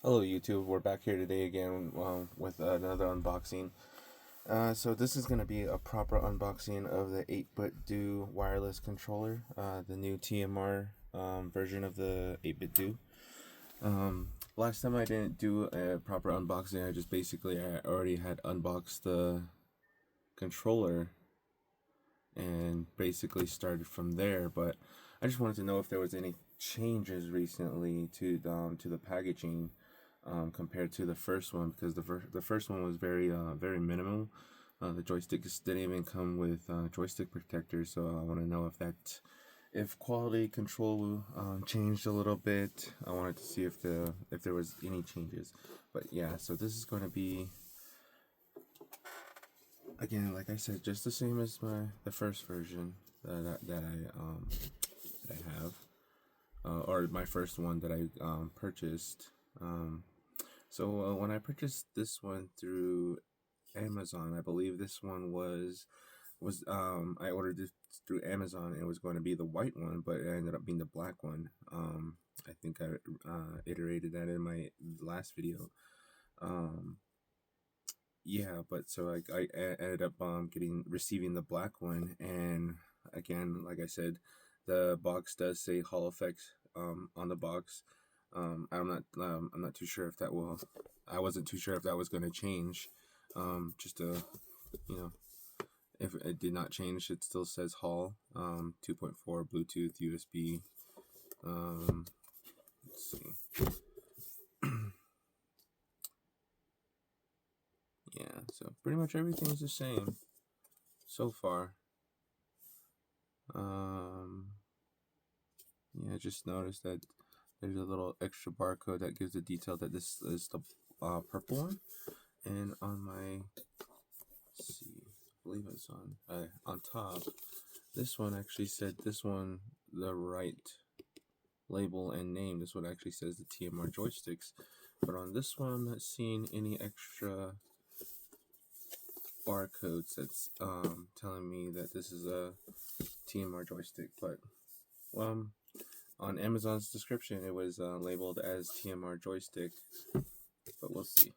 Hello YouTube, we're back here today again with another unboxing. So this is going to be a proper unboxing of the 8BitDo wireless controller, the new TMR version of the 8BitDo. Last time I didn't do a proper unboxing, I already had unboxed the controller and basically started from there, but I just wanted to know if there was any changes recently to the packaging compared to the first one, because the first one was very minimal. The joysticks didn't even come with joystick protectors, so I want to know if quality control changed a little bit. I wanted to see if there was any changes. But yeah, so this is going to be, again, like I said, just the same as the first version that I have, or my first one that I purchased. So when I purchased this one through Amazon, I believe this one was I ordered this through Amazon, and it was going to be the white one, but it ended up being the black one. I think I iterated that in my last video. Um, yeah, but so I ended up receiving the black one, and again, like I said, the box does say Hall Effects on the box. I'm not too sure if that will. I wasn't too sure if that was going to change. Just to, you know, if it did not change, it still says Hall 2.4 Bluetooth USB. Let's see. Yeah, so pretty much everything's the same so far. Yeah, I just noticed that there's a little extra barcode that gives the detail that this is the purple one, and on my, let's see, I believe it's on top. This one actually said the right label and name. This one actually says the TMR joysticks, but on this one I'm not seeing any extra barcodes that's telling me that this is a TMR joystick. But on Amazon's description it was labeled as TMR joystick, but we'll see.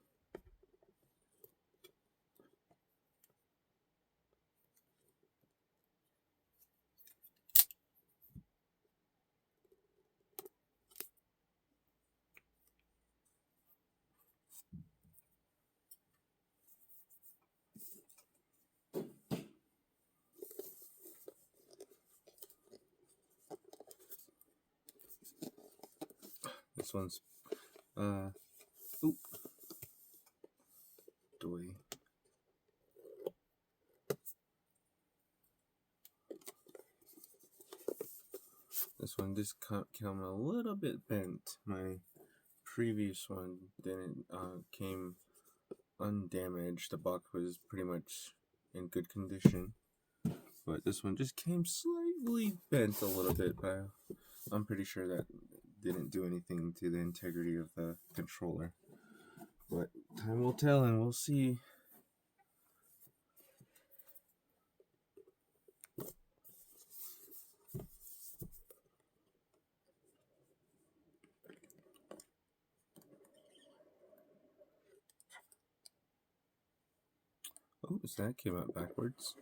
This one's oop doy. This one just came a little bit bent. My previous one didn't came undamaged. The box was pretty much in good condition, but this one just came slightly bent a little bit. But I'm pretty sure that didn't do anything to the integrity of the controller. But time will tell, and we'll see. Oops, that came out backwards.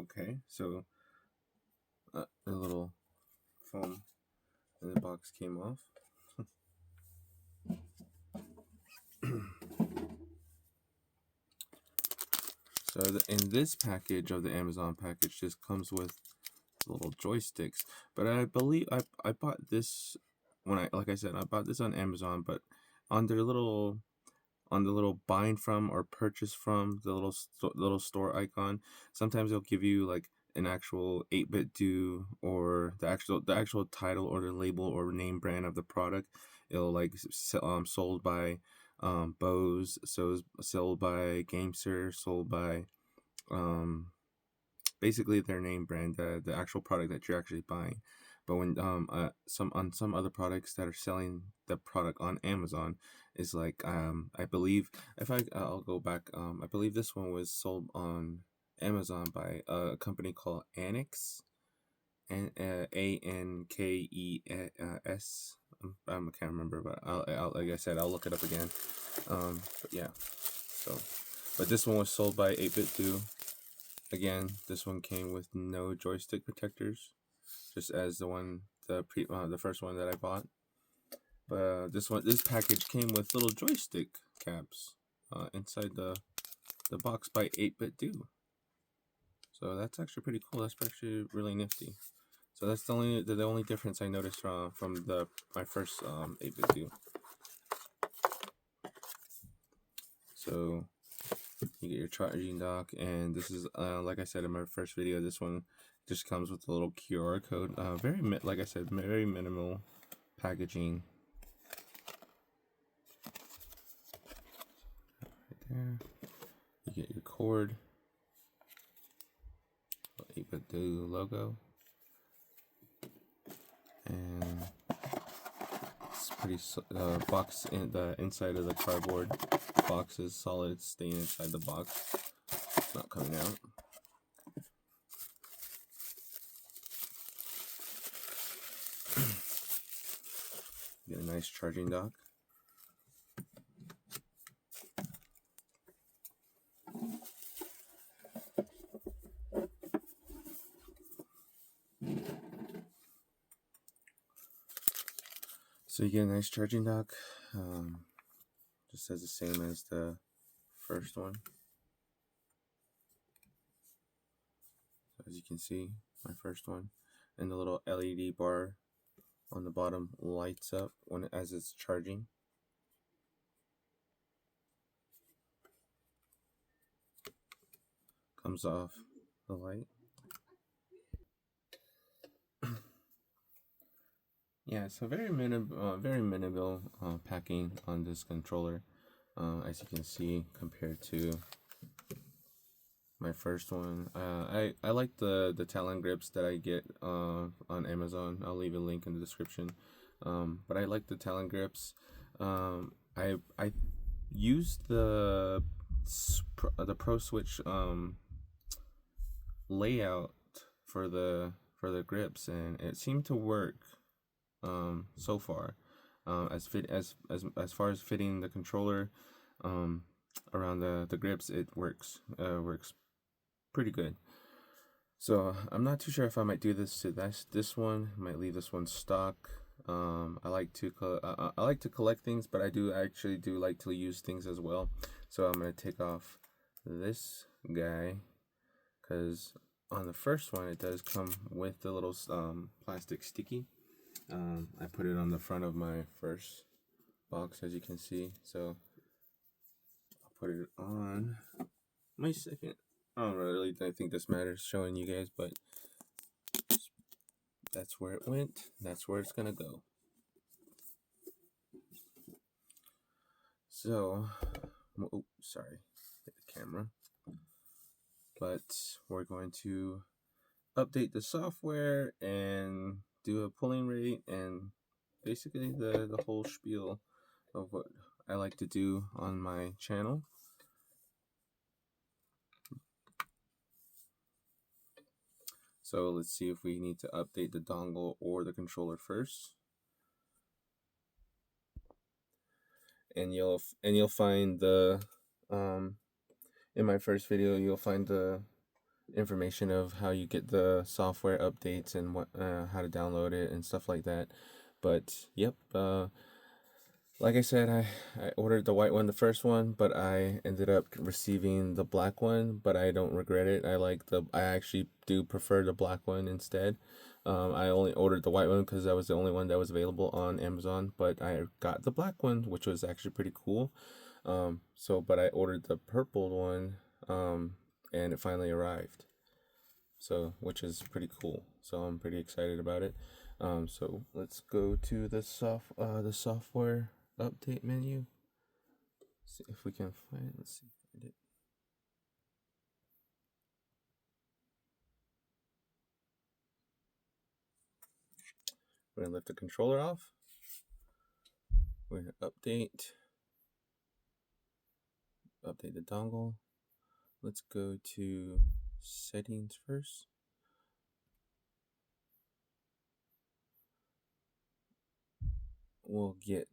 Okay, so a little foam in the box came off. So in this package of the Amazon package, just comes with little joysticks. But I believe I bought this when like I said, I bought this on Amazon, but on their little on the little bind from or purchase from, the little store icon, sometimes they'll give you like an actual 8BitDo, or the actual title or the label or name brand of the product. It'll like sold by Bose, so sold by GameSir, sold by basically their name brand, the actual product that you're actually buying. But when some other products that are selling the product on Amazon is like I believe if I'll go back, I believe this one was sold on Amazon by a company called Annex, and ANKES. I can't remember, but I'll like I said, I'll look it up again. But yeah, so but this one was sold by 8BitDo. Again, this one came with no joystick protectors, just as the first one that I bought. But this package came with little joystick caps inside the box by 8BitDo. So that's actually pretty cool. That's actually really nifty. So that's the only difference I noticed from my first 8BitDo. So you get your charging dock, and this is like I said in my first video, this one just comes with a little QR code. Like I said, very minimal packaging. Right there, you get your cord, 8BitDo logo, and it's pretty box in the inside of the cardboard box is solid. It's staying inside the box. It's not coming out. Get a nice charging dock. So you get a nice charging dock, just as the same as the first one. So as you can see, my first one, and the little LED bar on the bottom lights up as it's charging. Comes off the light. Yeah, so very minimal packing on this controller, as you can see, compared to my first one. I like the Talon grips that I get on Amazon. I'll leave a link in the description. But I like the Talon grips. I used the Pro Switch layout for the grips, and it seemed to work so far. As far as fitting the controller around the grips, it works pretty good. So I'm not too sure if I might do this to this one. I might leave this one stock. I like to collect things, but I do like to use things as well. So I'm gonna take off this guy, because on the first one it does come with the little plastic sticky. I put it on the front of my first box, as you can see. So I'll put it on my second. I don't really think this matters showing you guys, but that's where it went. That's where it's gonna go. So, oh, sorry, hit the camera. But we're going to update the software and do a pulling rate, and basically the whole spiel of what I like to do on my channel. So let's see if we need to update the dongle or the controller first. And you'll find the in my first video, you'll find the information of how you get the software updates and what how to download it and stuff like that. But yep, like I said, I ordered the white one, the first one, but I ended up receiving the black one, but I don't regret it. I actually do prefer the black one instead. I only ordered the white one because that was the only one that was available on Amazon, but I got the black one, which was actually pretty cool. But I ordered the purple one, and it finally arrived. So, which is pretty cool. So I'm pretty excited about it. So let's go to the software update menu. See if we can find it. Let's see if I find it. We're going to lift the controller off. We're going to update the dongle. Let's go to settings first. We'll get,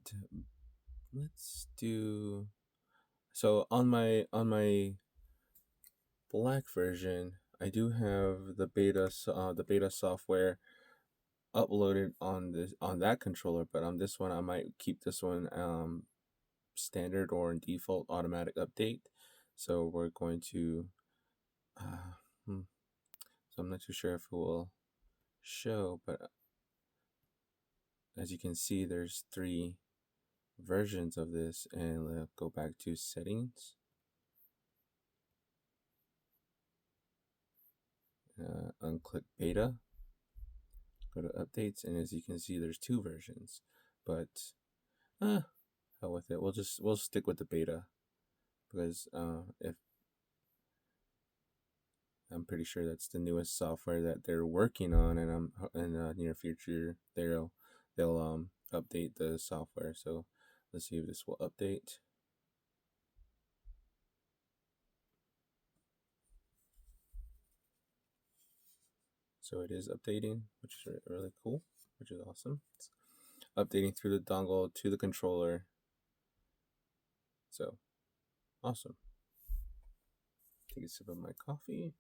let's do, so on my black version, I do have the beta software uploaded on that controller, but on this one I might keep this one standard or in default automatic update. So we're going to so I'm not too sure if it will show, but as you can see, there's 3 versions of this, and let's go back to settings. Unclick beta, go to updates, and as you can see, there's 2 versions. But hell with it. We'll stick with the beta because if I'm pretty sure that's the newest software that they're working on, and I'm in the near future they'll update the software. So let's see if this will update. So it is updating, which is really cool, which is awesome. It's updating through the dongle to the controller. So awesome. Take a sip of my coffee.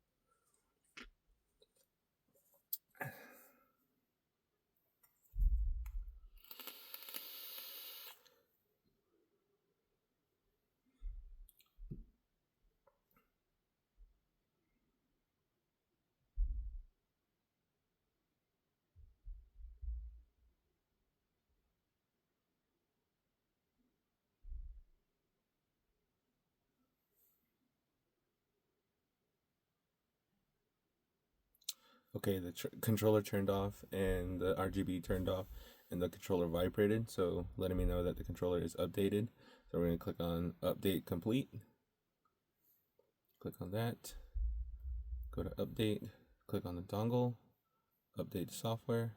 Okay, the controller turned off and the RGB turned off and the controller vibrated, so letting me know that the controller is updated. So we're going to click on update complete. Click on that. Go to update. Click on the dongle. Update the software.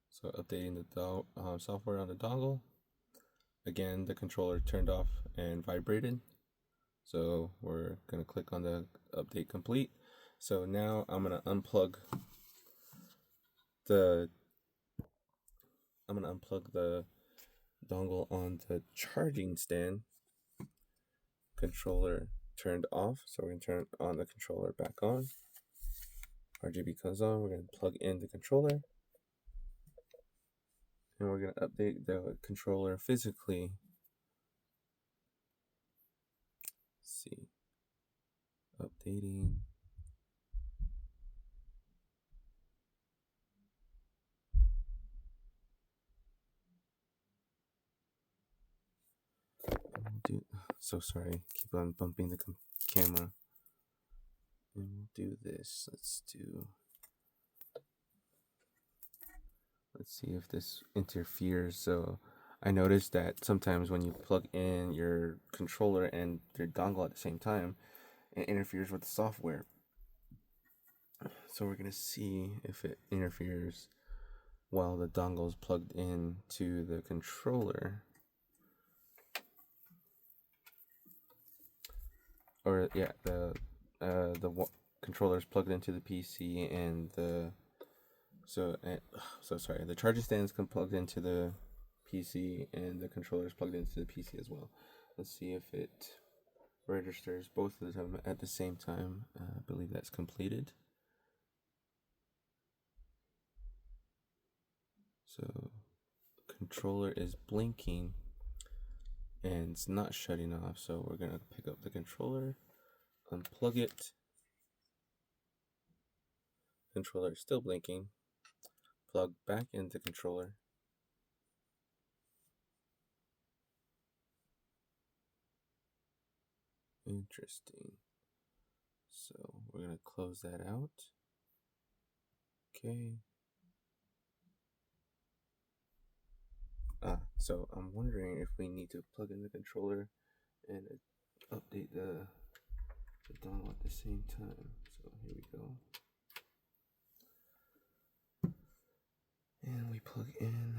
So updating the software on the dongle. Again, the controller turned off and vibrated. So we're going to click on the update complete. So now I'm going to unplug the dongle on the charging stand. Controller turned off, so we're going to turn on the controller back on. RGB comes on, we're going to plug in the controller, and we're going to update the controller physically. Let's see, updating. So sorry, keep on bumping the camera. And we'll do this. Let's see if this interferes. So I noticed that sometimes when you plug in your controller and your dongle at the same time, it interferes with the software. So we're gonna see if it interferes while the dongle is plugged in to the controller. Or yeah, the controller is plugged into the PC, and the charging stand is plugged into the PC, and the controller is plugged into the PC as well. Let's see if it registers both of them at the same time. I believe that's completed. So controller is blinking and it's not shutting off, so we're gonna pick up the controller, unplug it. Controller is still blinking. Plug back into controller. Interesting. So we're gonna close that out. Okay. So I'm wondering if we need to plug in the controller and update the dongle at the same time. So here we go. And we plug in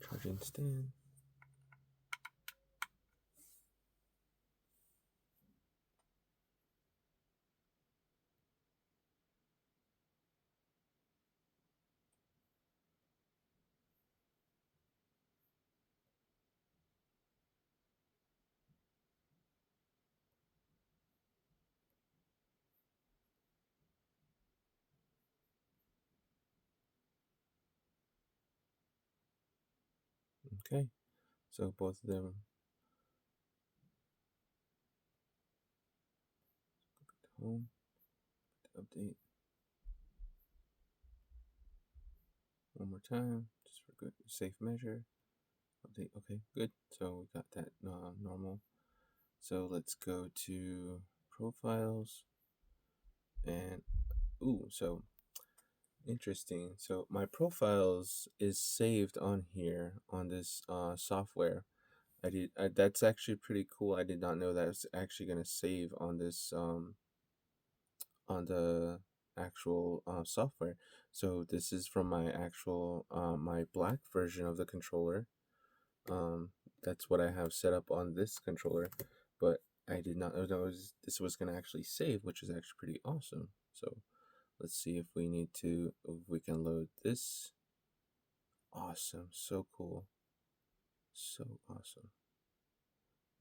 charging stand. Okay, so both of them home, update one more time, just for good safe measure. Update, okay, good. So we got that normal. So let's go to profiles and so interesting. So my profiles is saved on here on this software. That's actually pretty cool. I did not know that it's actually going to save on this on the actual software. So this is from my actual my black version of the controller. Um, that's what I have set up on this controller, but I did not know this was going to actually save, which is actually pretty awesome. So let's see if we can load this. Awesome, so cool, so awesome,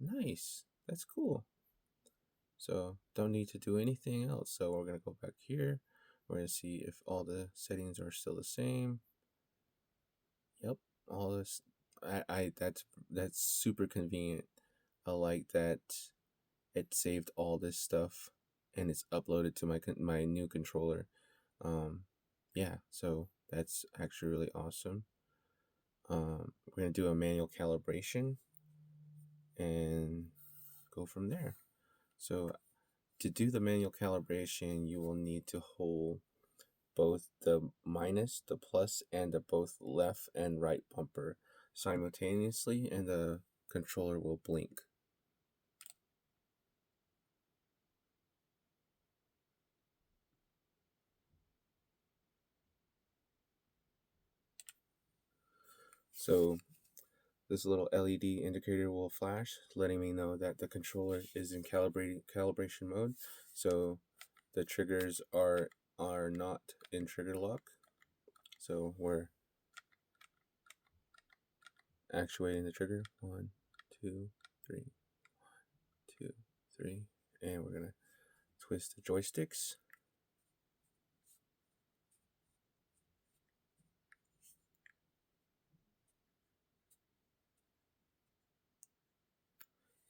nice. That's cool. So don't need to do anything else. So we're gonna go back here. We're gonna see if all the settings are still the same. Yep, all this. I that's super convenient. I like that it saved all this stuff and it's uploaded to my new controller. Yeah, so that's actually really awesome. We're gonna do a manual calibration and go from there. So to do the manual calibration, you will need to hold both the minus, the plus, and the both left and right bumper simultaneously, and the controller will blink. So this little LED indicator will flash, letting me know that the controller is in calibration mode. So the triggers are not in trigger lock. So we're actuating the trigger. 1, 2, 3, 1, 2, 3, and we're gonna twist the joysticks.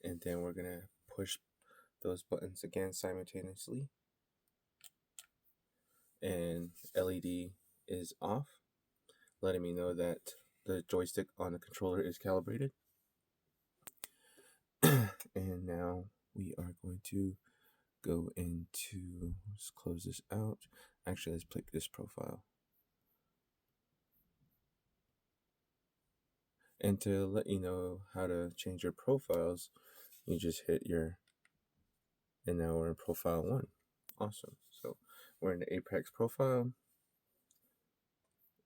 And then we're gonna push those buttons again simultaneously, and LED is off, letting me know that the joystick on the controller is calibrated. And now we are going to go into, let's close this out. Actually, let's pick this profile. And to let you know how to change your profiles, you just hit and now we're in profile 1. Awesome. So we're in the Apex profile,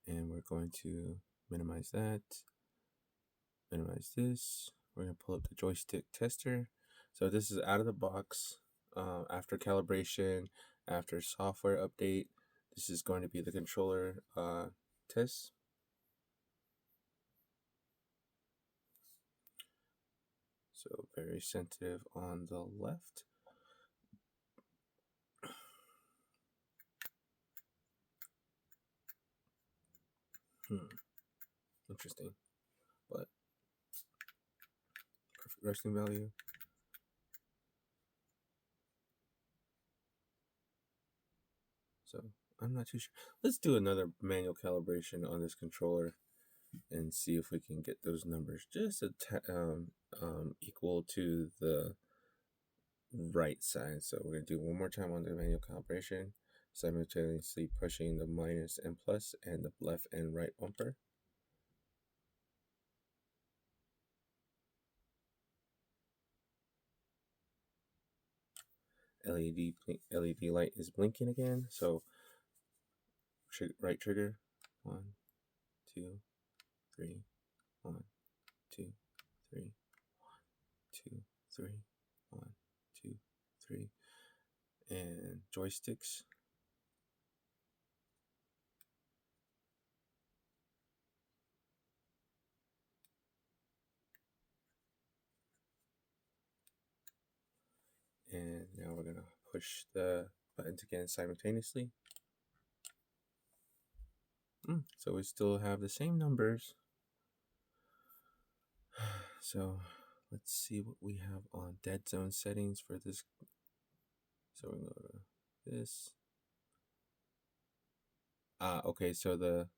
and we're going to minimize that, minimize this. We're going to pull up the joystick tester. So this is out of the box, after calibration, after software update. This is going to be the controller test. So very sensitive on the left. Interesting, but perfect resting value. So I'm not too sure. Let's do another manual calibration on this controller and see if we can get those numbers just equal to the right side. So we're going to do one more time on the manual calibration, simultaneously pushing the minus and plus and the left and right bumper. LED light is blinking again. So right trigger. 1, 2, 3, 1, 2, 3, 1, 2, 3, 1, 2, 3, and joysticks. And now we're gonna push the buttons again simultaneously. So we still have the same numbers. So let's see what we have on dead zone settings for this. So we go to this. Okay, so the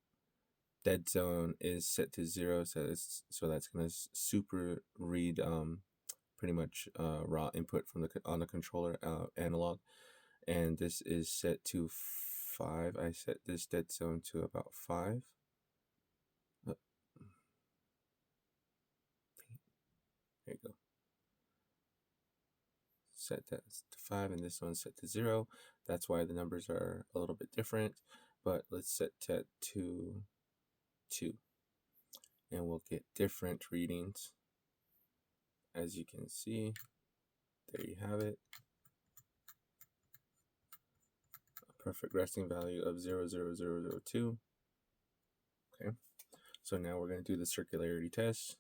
dead zone is set to 0, so that's gonna super read pretty much raw input from on the controller analog, and this is set to 5. I set this dead zone to about 5. There you go. Set that to 5, and this one's set to 0. That's why the numbers are a little bit different. But let's set that to 2, and we'll get different readings. As you can see, there you have it. A perfect resting value of 0.0002. Okay, so now we're going to do the circularity test.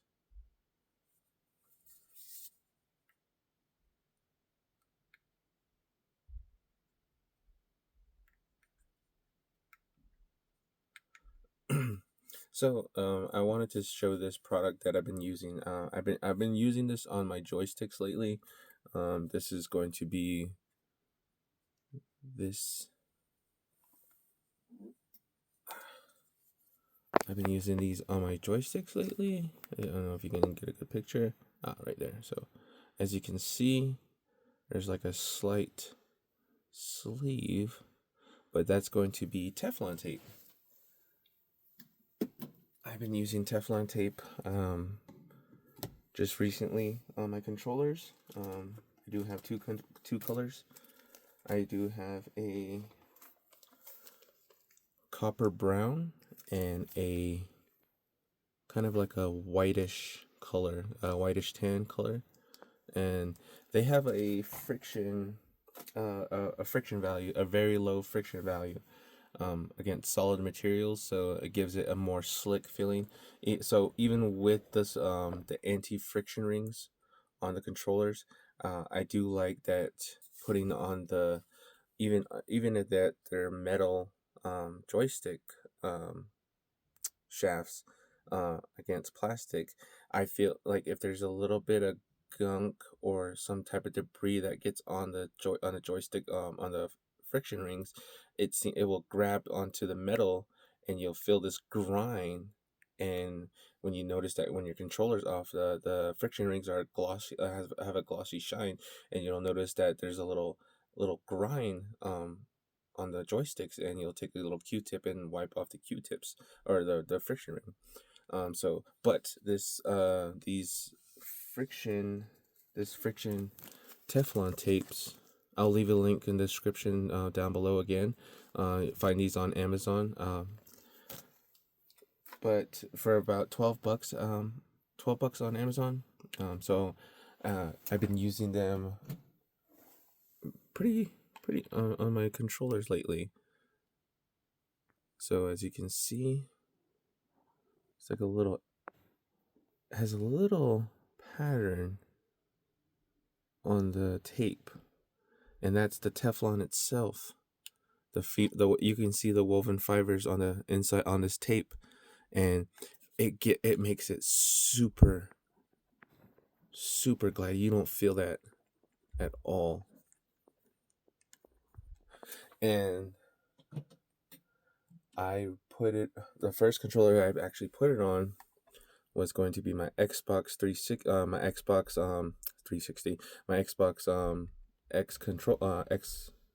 So I wanted to show this product that I've been using. I've been using this on my joysticks lately. This is going to be this. I've been using these on my joysticks lately. I don't know if you can get a good picture. Right there. So as you can see, there's like a slight sleeve, but that's going to be Teflon tape. I've been using Teflon tape just recently on my controllers. I do have two colors. I do have a copper brown and a kind of like a whitish color, a whitish tan color, and they have a friction value, a very low friction value against solid materials, so it gives it a more slick feeling. So even with this the anti-friction rings on the controllers, I do like that putting on the even if that they're metal joystick shafts against plastic, I feel like if there's a little bit of gunk or some type of debris that gets on the joystick on the friction rings, it will grab onto the metal, and you'll feel this grind. And when you notice that when your controller's off, the friction rings are glossy, have a glossy shine, and you'll notice that there's a little grind on the joysticks, and you'll take a little Q-tip and wipe off the Q-tips or the friction ring. But these friction Teflon tapes, I'll leave a link in the description down below again. Find these on Amazon. But for about $12, $12 on Amazon. I've been using them pretty on my controllers lately. So as you can see, it's like has a little pattern on the tape, and that's the Teflon itself. You can see the woven fibers on the inside on this tape, and it makes it super glide. You don't feel that at all. And the first controller I actually put it on was going to be my Xbox 360, my Xbox 360, my Xbox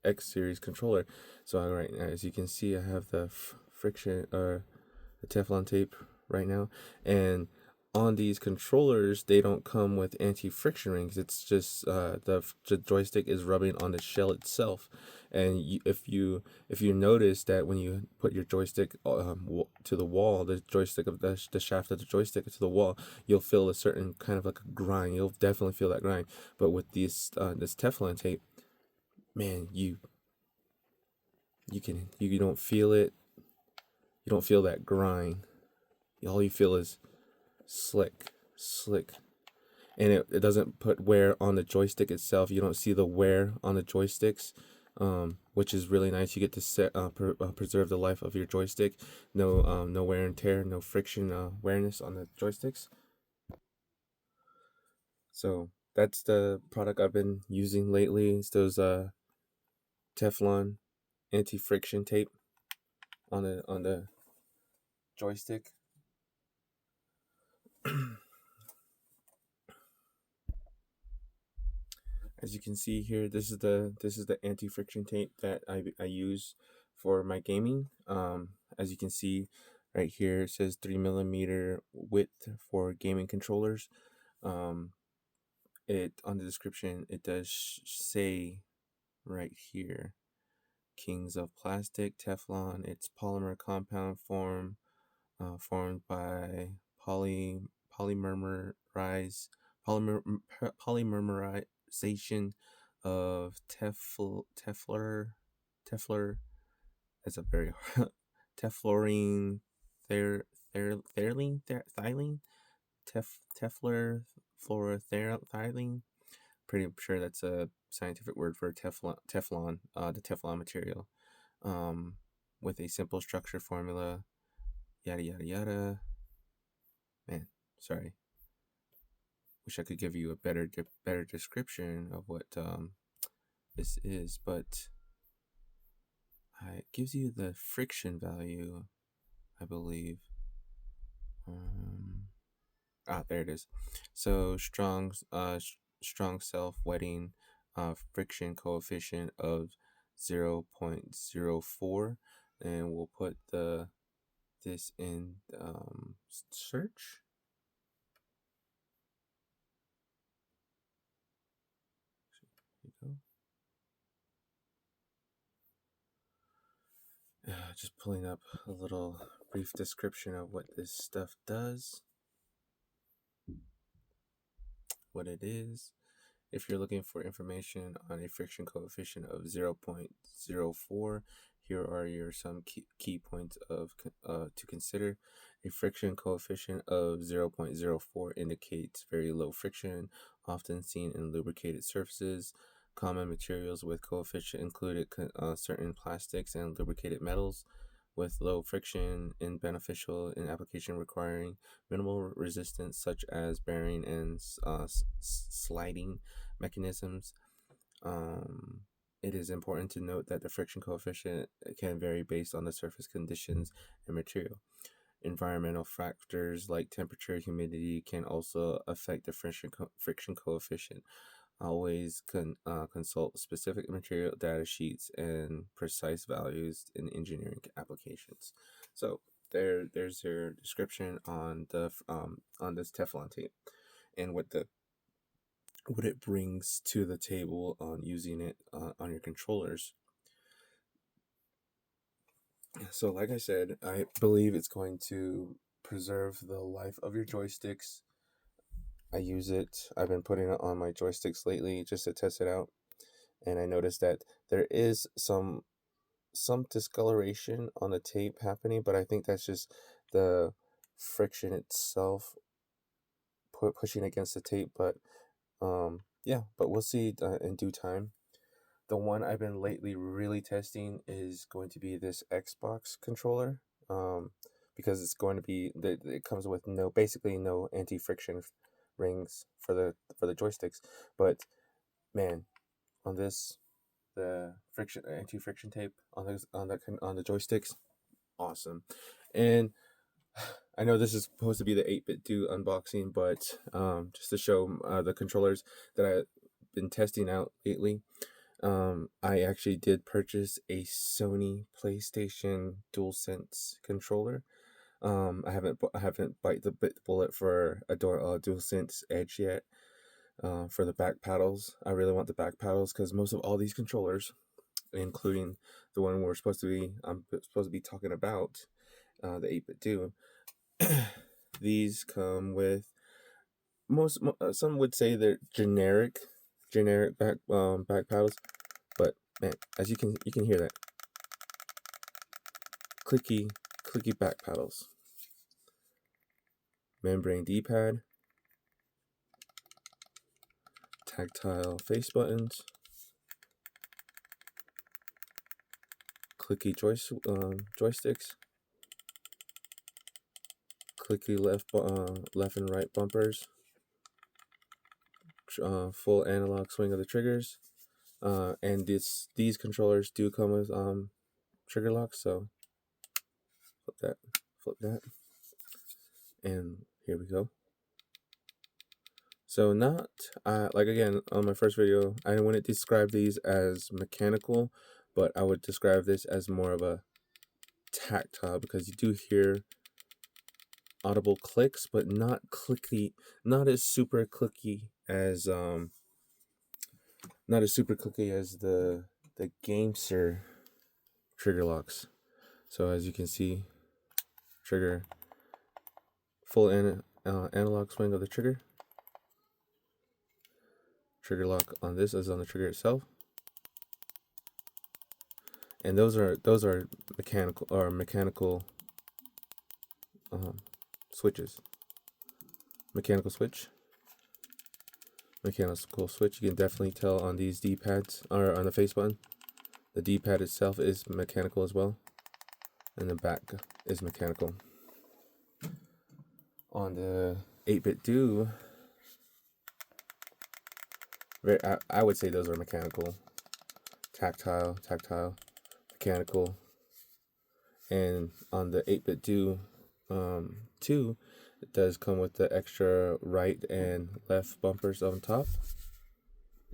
X series controller. So right now, as you can see, I have the friction the Teflon tape right now, and on these controllers, they don't come with anti-friction rings. It's just the joystick is rubbing on the shell itself. And if you notice that when you put your joystick to the wall, the joystick of the shaft of the joystick to the wall, you'll feel a certain kind of like a grind. You'll definitely feel that grind. But with this Teflon tape, man, you don't feel it. You don't feel that grind. All you feel is slick, and it doesn't put wear on the joystick itself. You don't see the wear on the joysticks, which is really nice. You get to preserve the life of your joystick. No wear and tear, no friction wearness on the joysticks. So that's the product I've been using lately. It's those Teflon anti-friction tape on the joystick. As you can see here, this is the anti-friction tape that I use for my gaming. As you can see right here, it says 3 millimeter width for gaming controllers. Um, it on the description it does say right here, Kings of Plastic Teflon. It's polymer compound formed by poly polymerized polymer polymerization of Teflor. That's a very Teflorine thylene Teflor fluorothylene. Pretty sure that's a scientific word for the Teflon material. Um, with a simple structure formula, yada yada yada. Man, sorry. Wish I could give you a better description of what this is, but it gives you the friction value, I believe. There it is. So strong self wetting friction coefficient of 0.04, and we'll put this in search. Here you go. Just pulling up a little brief description of what this stuff does, what it is. If you're looking for information on a friction coefficient of 0.04, here are some key points to consider. A friction coefficient of 0.04 indicates very low friction, often seen in lubricated surfaces. Common materials with coefficient included certain plastics and lubricated metals with low friction and beneficial in application requiring minimal resistance, such as bearing and sliding mechanisms. Um, it is important to note that the friction coefficient can vary based on the surface conditions and material. Environmental factors like temperature, humidity can also affect the friction coefficient. Always consult specific material data sheets and precise values in engineering applications. So there's your description on this Teflon tape and what it brings to the table on using it on your controllers. So like I said, I believe it's going to preserve the life of your joysticks. I use it. I've been putting it on my joysticks lately just to test it out, and I noticed that there is some discoloration on the tape happening, but I think that's just the friction itself pushing against the tape. But yeah, but we'll see in due time. The one I've been lately really testing is going to be this Xbox controller, because it's going to be it comes with basically no anti-friction rings for the joysticks. But man, on this, the anti-friction tape on the joysticks, awesome. And I know this is supposed to be the 8BitDo unboxing, but just to show the controllers that I've been testing out lately, I actually did purchase a Sony PlayStation DualSense controller. I haven't bite the bullet for a DualSense Edge yet. For the back paddles, I really want the back paddles because most of all these controllers, including the one I'm supposed to be talking about, the 8BitDo, these come with some would say they're generic back paddles, but man, as you can hear that clicky back paddles, membrane D-pad, tactile face buttons, clicky joysticks, clicky left and right bumpers, full analog swing of the triggers, and these controllers do come with trigger locks. So flip that, and here we go. So not like again on my first video, I wouldn't describe these as mechanical, but I would describe this as more of a tactile because you do hear audible clicks, but not clicky, not as super clicky as the Gamester trigger locks. So as you can see, trigger full analog swing of the trigger. Trigger lock on this is on the trigger itself, and those are mechanical switches. Mechanical switch. You can definitely tell on these D-pads or on the face button. The D-pad itself is mechanical as well, and the back is mechanical. On the 8BitDo, I would say those are mechanical, tactile, mechanical, and on the 8BitDo 2, it does come with the extra right and left bumpers on top,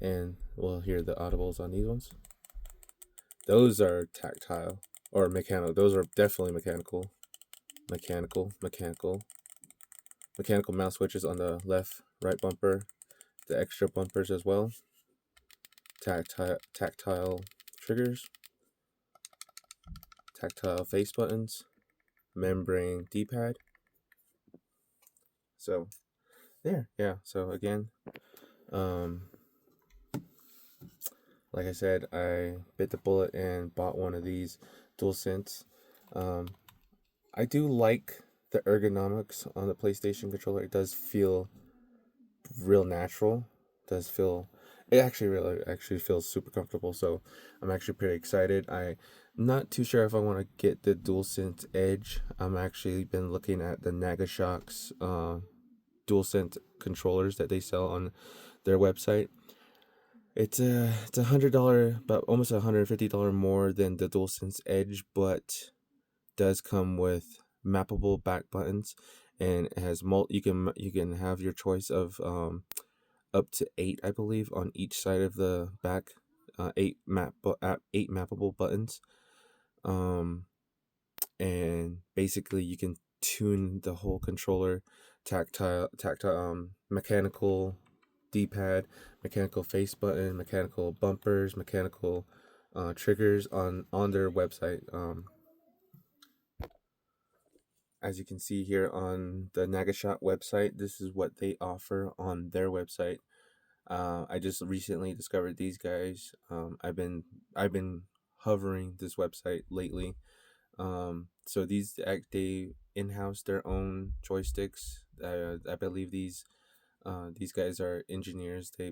and we'll hear the audibles on these ones. Those are tactile or mechanical. Those are definitely mechanical. Mechanical mouse switches on the left, right bumper, the extra bumpers as well. Tactile triggers, tactile face buttons, membrane D-pad. So there, yeah. So again, like I said, I bit the bullet and bought one of these DualSense. I do like the ergonomics on the PlayStation controller. It does feel real natural. It actually feels super comfortable. So I'm actually pretty excited. I'm not too sure if I want to get the DualSense Edge. I'm actually been looking at the Nagashock's DualSense controllers that they sell on their website. It's $100, about almost $150 more than the DualSense Edge, but does come with mappable back buttons, and it has you can have your choice of up to 8, I believe, on each side of the back, 8 mappable buttons, and basically you can tune the whole controller, tactile, mechanical D-pad, mechanical face button, mechanical bumpers, mechanical triggers on their website. As you can see here on the Nagashock website, this is what they offer on their website. I just recently discovered these guys. I've been hovering this website lately. So they in-house their own joysticks. I believe these guys are engineers. They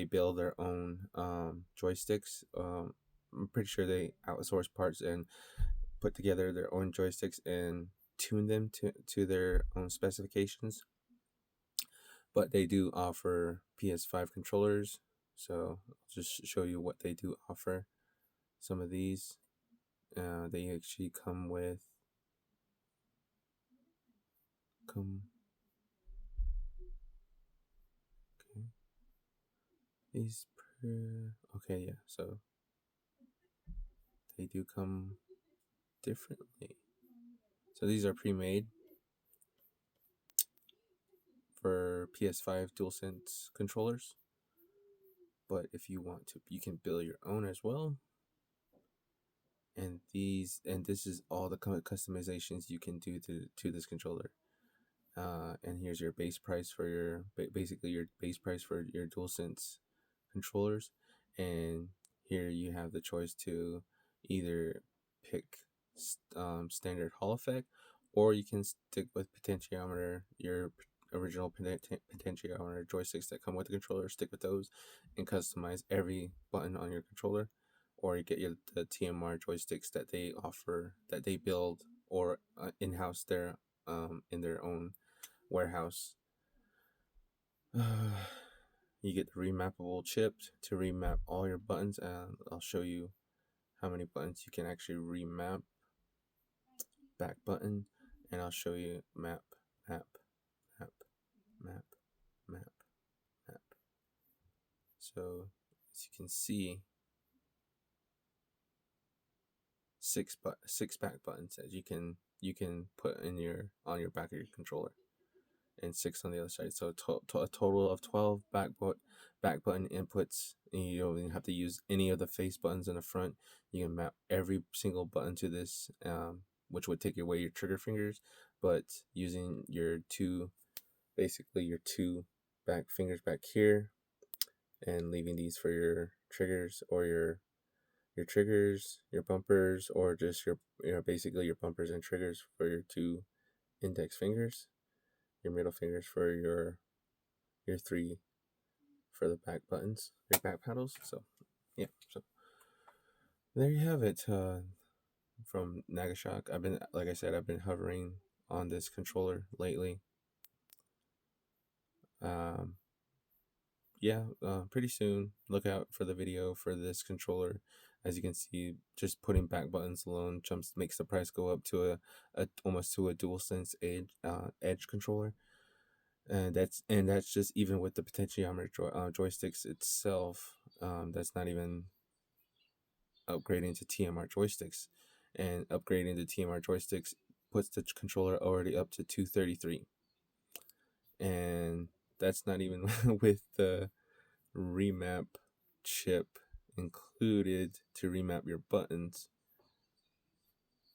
build their own joysticks. I'm pretty sure they outsource parts and put together their own joysticks and tune them to their own specifications. But they do offer PS5 controllers, so I'll just show you what they do offer. Some of these, they actually come with okay. Okay, yeah. So they do come differently. So these are pre-made. for PS5 DualSense controllers. But if you want to, you can build your own as well. And this is all the customizations you can do to this controller. And here's your base price for your basically your base price for your DualSense controllers. And here you have the choice to either pick standard Hall effect, or you can stick with potentiometer, your original potentiometer joysticks that come with the controller. Stick with those and customize every button on your controller, or you get the TMR joysticks that they offer, that they build or in-house there in their own warehouse. You get the remappable chip to remap all your buttons, and I'll show you how many buttons you can actually remap. Back button, and I'll show you map. So as you can see, six back buttons that you can put in on your back of your controller, and 6 on the other side. So a total of 12 back button inputs, and you don't even have to use any of the face buttons in the front. You can map every single button to this, which would take away your trigger fingers, but using your two back fingers back here, and leaving these for your triggers, or your triggers, your bumpers, or just your basically your bumpers and triggers for your 2 index fingers, your middle fingers for your 3 for the back buttons, your back paddles. So yeah, so there you have it. From Nagashock. Like I said, I've been hovering on this controller lately. Pretty soon, look out for the video for this controller. As you can see, just putting back buttons alone makes the price go up to almost to a DualSense Edge controller. And that's just even with the potentiometer joysticks itself. That's not even upgrading to TMR joysticks, and upgrading to TMR joysticks puts the controller already up to $233, and that's not even with the remap chip included to remap your buttons,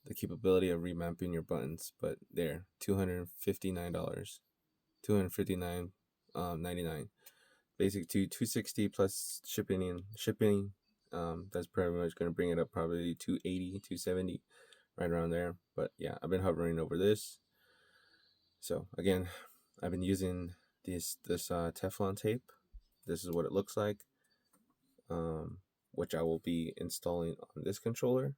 the capability of remapping your buttons. But there, $259, $259.99, basic to $260 plus shipping. That's pretty much going to bring it up probably $280, $270, right around there. But yeah, I've been hovering over this. So again, I've been using this Teflon tape. This is what it looks like, which I will be installing on this controller,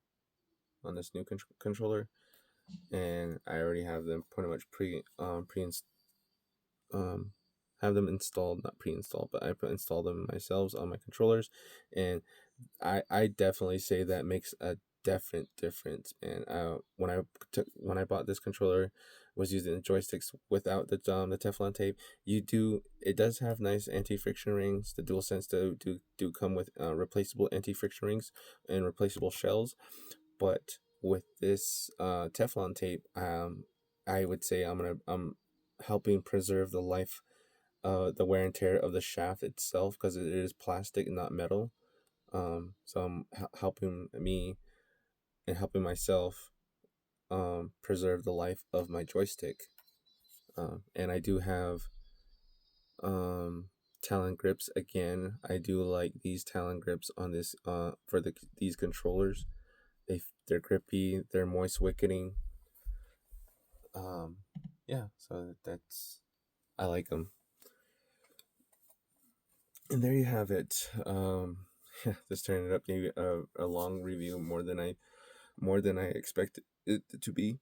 on this new controller, and I already have them pretty much have them installed, not pre-installed, but I install them myself on my controllers, and I definitely say that makes a definite difference. And when I bought this controller, was using the joysticks without the Teflon tape. It does have nice anti-friction rings. The DualSense do come with replaceable anti-friction rings and replaceable shells, but with this Teflon tape, I would say I'm helping preserve the life, the wear and tear of the shaft itself, because it is plastic and not metal. So I'm helping me and helping myself preserve the life of my joystick. And I do have Talon grips. Again, I do like these Talon grips on this for these controllers. They're grippy, they're moist wicketing. Yeah, so I like them. And there you have it. This turned up maybe a long review, more than I expected it to be.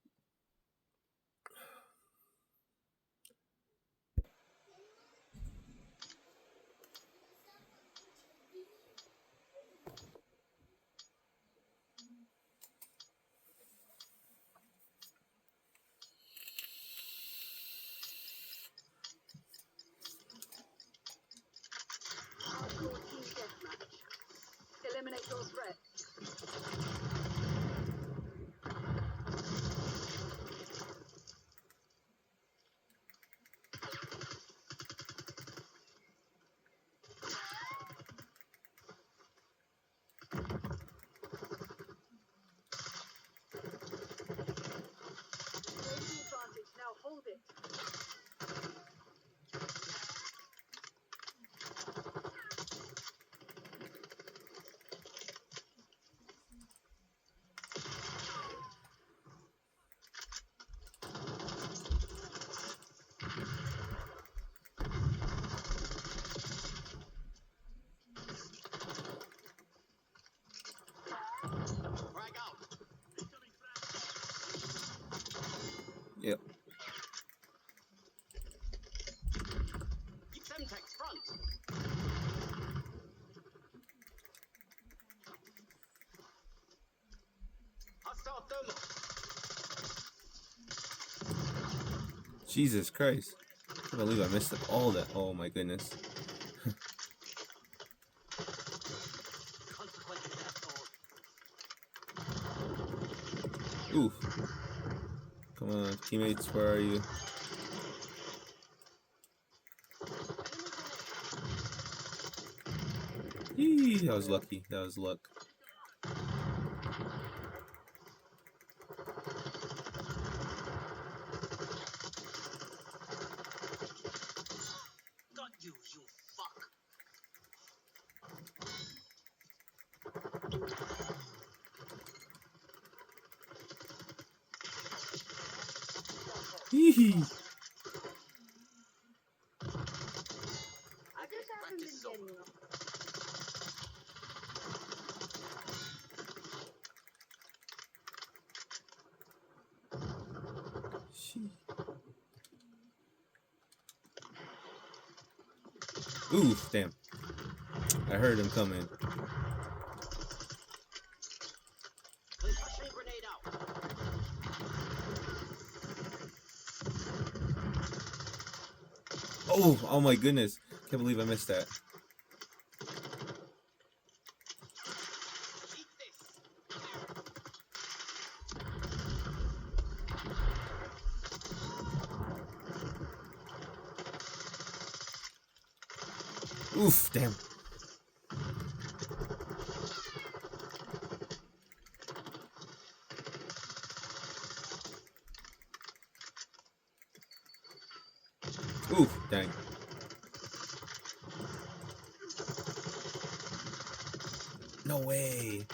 Eliminate those threats. Yep. Semtex front. Hostile thermal. Jesus Christ. I can't believe I missed up all that. Oh my goodness. Oof. Come on, teammates, where are you? Yee, that was lucky. That was luck. Got you, you fuck. Hee. I just haven't been getting it. Oof, damn. I heard him coming. Concussion grenade out. Oh my goodness. Can't believe I missed that. Eat this. Oof, damn. Oof, dang. No way.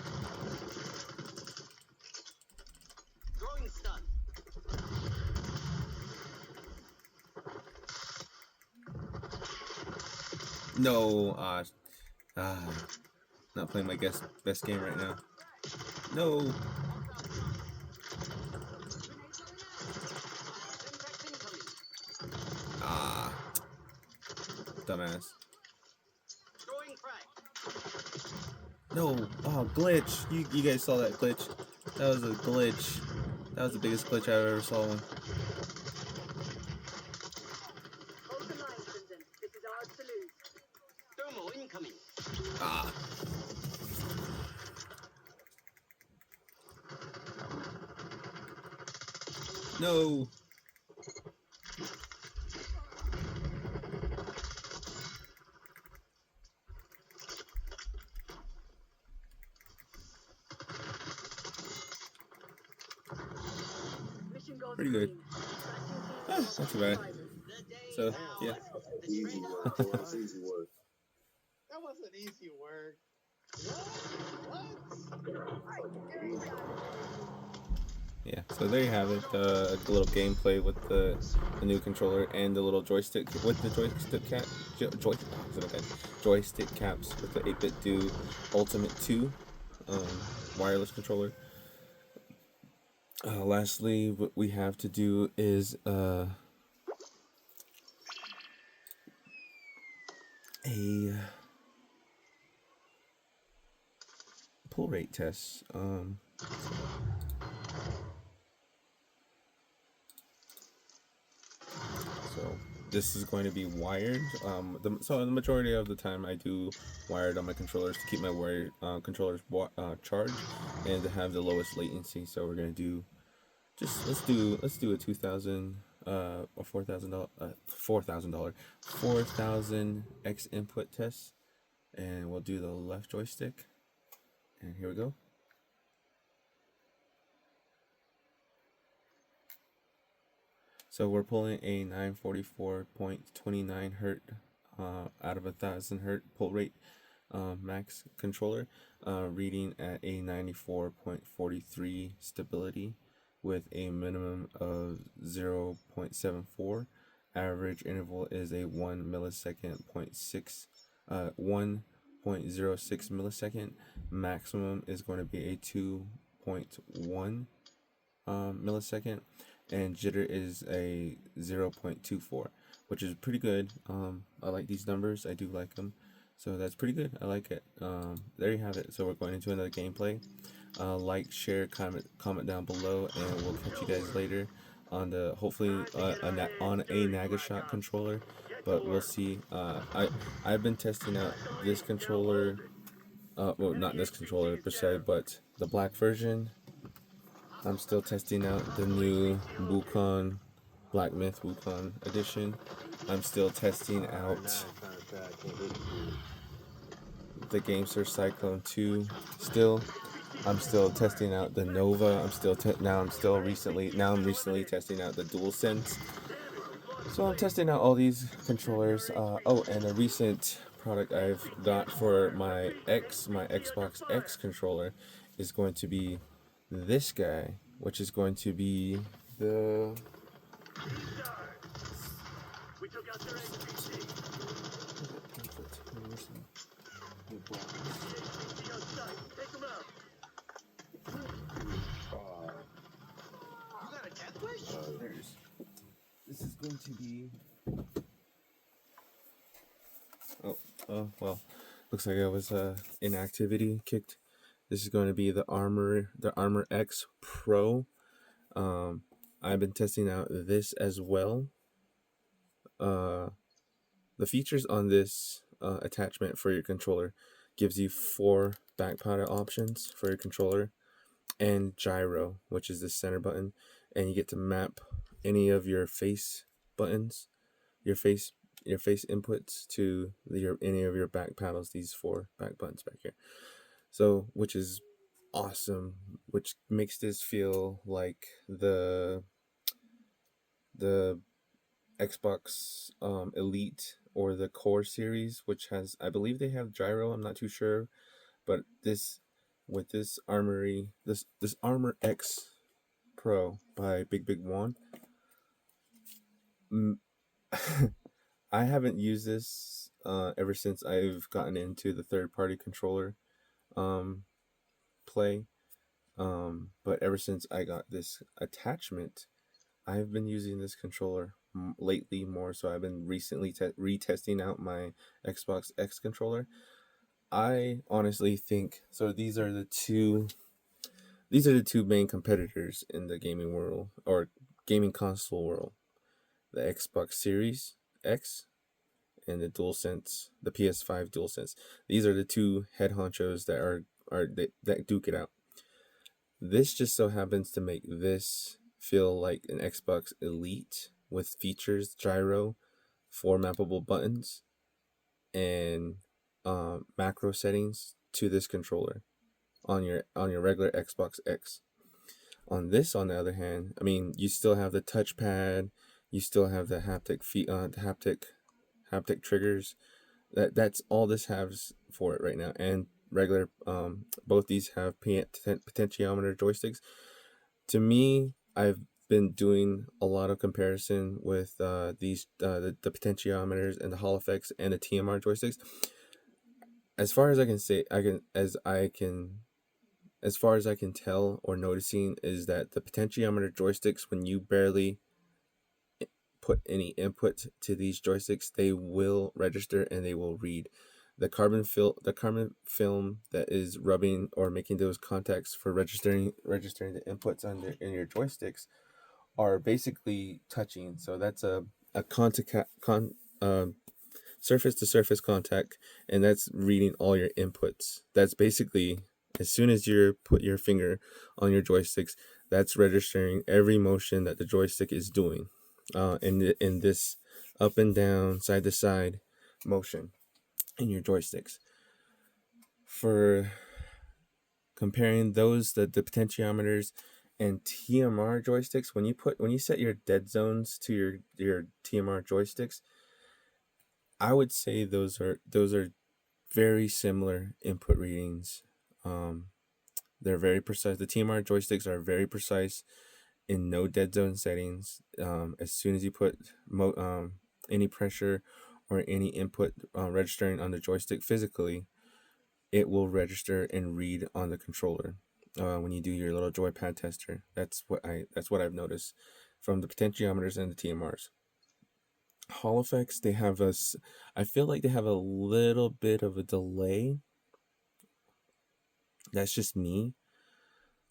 Throwing stun. No, not playing my best game right now. No. Semtex incoming. Ah. Dumbass. Throwing frag. No. Oh, glitch. You guys saw that glitch. That was a glitch. That was the biggest glitch I've ever saw one. Hold the line, Crimson. This is ours to lose. Thermal incoming. Ah. No. Mission goals Pretty good. green. Not too bad. The day So, is yeah. ours. The Easy trade work, off. boys. Easy work. That wasn't easy work. What? Yeah, so there you have it. A little gameplay with the new controller and the little joystick with the joystick caps with the 8BitDo Ultimate 2 wireless controller. Lastly, what we have to do is a pull rate test. So this is going to be wired. So the majority of the time I do wired on my controllers to keep my wired controllers charged and to have the lowest latency. So we're gonna do let's do a 2,000 or $4,000 X input test, and we'll do the left joystick. And here we go. So we're pulling a 944.29 hertz out of 1,000 hertz pull rate max controller, reading at a 94.43 stability with a minimum of 0.74. Average interval is a 1 millisecond 1.06 millisecond. Maximum is going to be a 2.1 millisecond. and jitter is a 0.24, which is pretty good. I like these numbers. I do like them. So that's pretty good. I like it. There you have it. So we're going into another gameplay. Like, share, comment down below, and we'll catch you guys later on the hopefully on a Nagashot controller. But we'll see. I've been testing out this controller. Well, not this controller per se, but the black version. I'm still testing out the new Wukong Black Myth Wukong edition. I'm still testing out the GameSir Cyclone 2 still. I'm still testing out the Nova. I'm recently testing out the DualSense. So I'm testing out all these controllers. Oh, and a recent product I've got for my Xbox X controller is going to be this guy, which is going to be the You got a death wish? This is going to be. Well, looks like I was inactivity kicked. This is going to be the Armor X Pro. I've been testing out this as well. The features on this attachment for your controller gives you 4 back powder options for your controller and gyro, which is the center button, and you get to map any of your face buttons, your face inputs to any of your back paddles, these 4 back buttons back here. So, which is awesome, which makes this feel like the Xbox Elite or the Core series, which has, I believe they have gyro, I'm not too sure, but this with this Armor X Pro by Big Juan, I haven't used this ever since I've gotten into the third-party controller play, but ever since I got this attachment, I've been using this controller lately more. So I've been recently retesting out my Xbox X controller. I honestly think so. These are the two main competitors in the gaming world or gaming console world: the Xbox Series X and the DualSense, the PS5 DualSense. These are the two head honchos that duke it out. This just so happens to make this feel like an Xbox Elite with features, gyro, 4 mappable buttons, and macro settings to this controller on your regular Xbox X. On this, on the other hand, I mean, you still have the touchpad, you still have the haptic triggers. That's all this has for it right now, and regular. Both these have potentiometer joysticks. To me, I've been doing a lot of comparison with the potentiometers and the Hall effects and the TMR joysticks. As far as I can tell or noticing is that the potentiometer joysticks, when you barely put any input to these joysticks, they will register and they will read. The carbon film that is rubbing or making those contacts for registering the inputs in your joysticks are basically touching. So that's a surface to surface contact, and that's reading all your inputs. That's basically, as soon as you put your finger on your joysticks, that's registering every motion that the joystick is doing in this up and down, side to side motion in your joysticks. For comparing those, the potentiometers and TMR joysticks, when you set your dead zones to your TMR joysticks, I would say those are very similar input readings. They're very precise. The TMR joysticks are very precise in no dead zone settings. As soon as you put any pressure or any input registering on the joystick physically, it will register and read on the controller. When you do your little joypad tester, that's what I've noticed. from the potentiometers and the TMRs. Hall effects, they have us. I feel like they have a little bit of a delay. That's just me.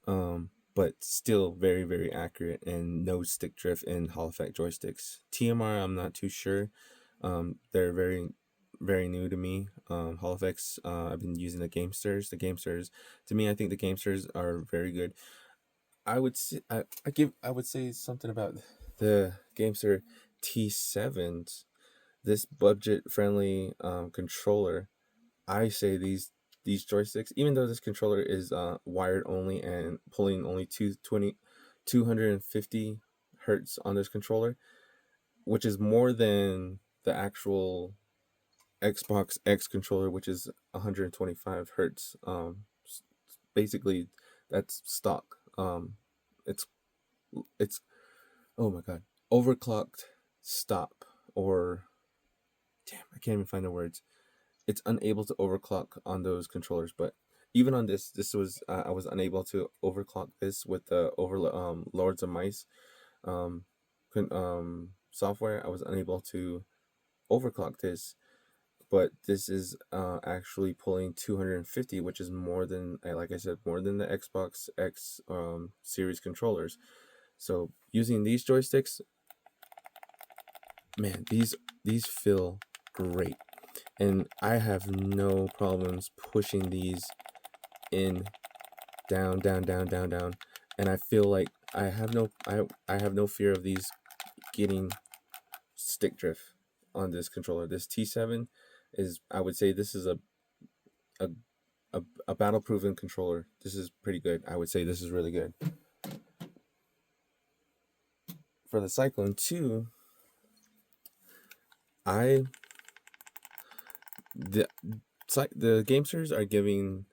But still very, very accurate, and no stick drift in Hall effect joysticks. TMR, I'm not too sure. They're very, very new to me. Hall effects, I've been using the Gamesters. The Gamesters, to me, I think the Gamesters are very good. I would say I would say something about the Gamester T7s. This budget friendly controller. I say these joysticks, even though this controller is wired only and pulling only 250 hertz on this controller, which is more than the actual Xbox X controller, which is 125 hertz. Basically, that's stock. It's it's oh my god, overclocked stop, or damn, I can't even find the words. It's unable to overclock on those controllers, but even on this was I was unable to overclock this with the Lords of Mice software. I was unable to overclock this, but this is actually pulling 250, which is more than, like I said, more than the Xbox X series controllers. So using these joysticks, man, these feel great, and I have no problems pushing these in, down, down, down, down, down, and I feel like I have no fear of these getting stick drift on this controller. This T7 is, I would say, this is a a battle proven controller. This is pretty good. I would say this is really good. For the Cyclone 2, I the Gamesters are giving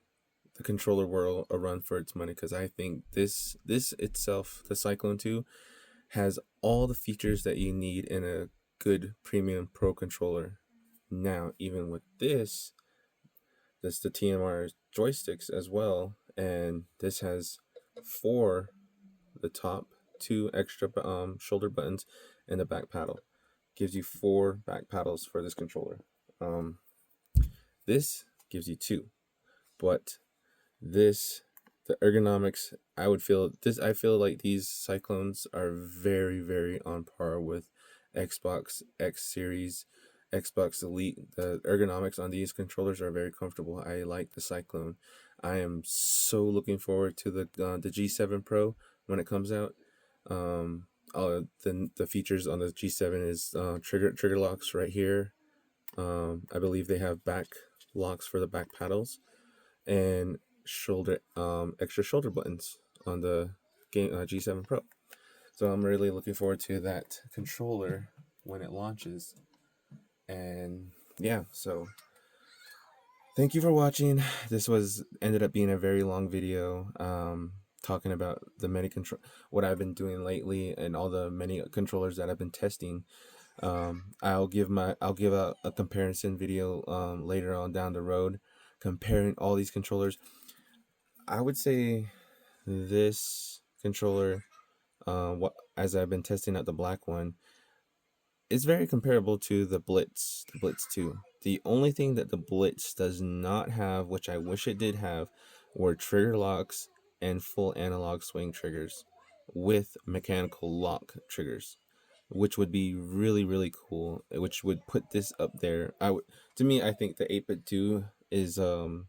the controller world a run for its money, because I think this itself, the Cyclone 2, has all the features that you need in a good premium pro controller. Now, even with this the TMR joysticks as well, and this has 4 the top, 2 extra shoulder buttons, and the back paddle. Gives you 4 back paddles for this controller. This gives you 2, but this, the ergonomics, I feel like these Cyclones are very, very on par with Xbox X series, Xbox Elite. The ergonomics on these controllers are very comfortable. I like the Cyclone. I am so looking forward to the G7 Pro when it comes out. The features on the G7 is trigger locks right here. I believe they have back locks for the back paddles, and extra shoulder buttons on the game G7 Pro. So I'm really looking forward to that controller when it launches. And yeah, so thank you for watching. This ended up being a very long video, talking about the many what I've been doing lately and all the many controllers that I've been testing. I'll give a comparison video later on down the road, comparing all these controllers. I would say this controller, as I've been testing out the black one, is very comparable to the Blitz 2. The only thing that the Blitz does not have, which I wish it did have, were trigger locks and full analog swing triggers with mechanical lock triggers, which would be really, really cool, which would put this up there. To me, I think the 8BitDo is a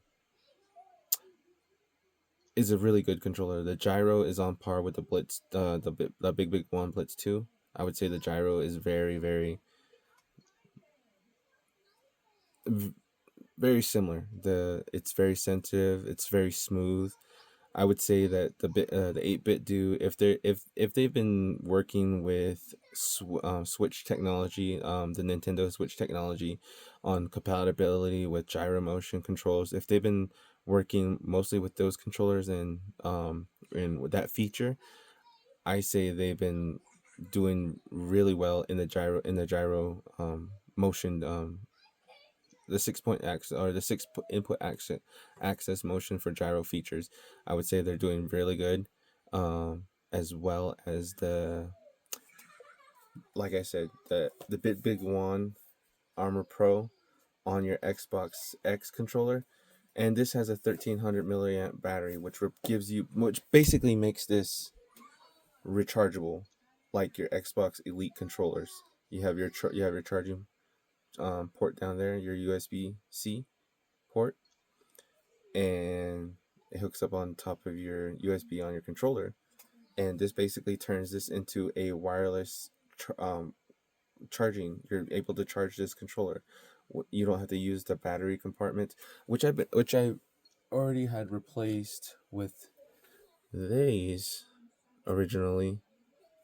really good controller. The gyro is on par with the Blitz, the big one, Blitz 2. I would say the gyro is very, very, very similar. It's very sensitive. It's very smooth. I would say that the 8BitDo, if they've been working with Switch technology, the Nintendo Switch technology, on compatibility with gyro motion controls, if they've been working mostly with those controllers and with that feature, I say they've been doing really well in the gyro motion, the 6-point axis, or the 6 input access motion for gyro features. I would say they're doing really good, as well as the like I said, the Big One Armor Pro on your Xbox X controller, and this has a 1300 milliamp battery, which basically makes this rechargeable, like your Xbox Elite controllers. You have your charging port down there, your USB C port, and it hooks up on top of your USB on your controller, and this basically turns this into a wireless charging. You're able to charge this controller. You don't have to use the battery compartment, which I already had replaced with these originally,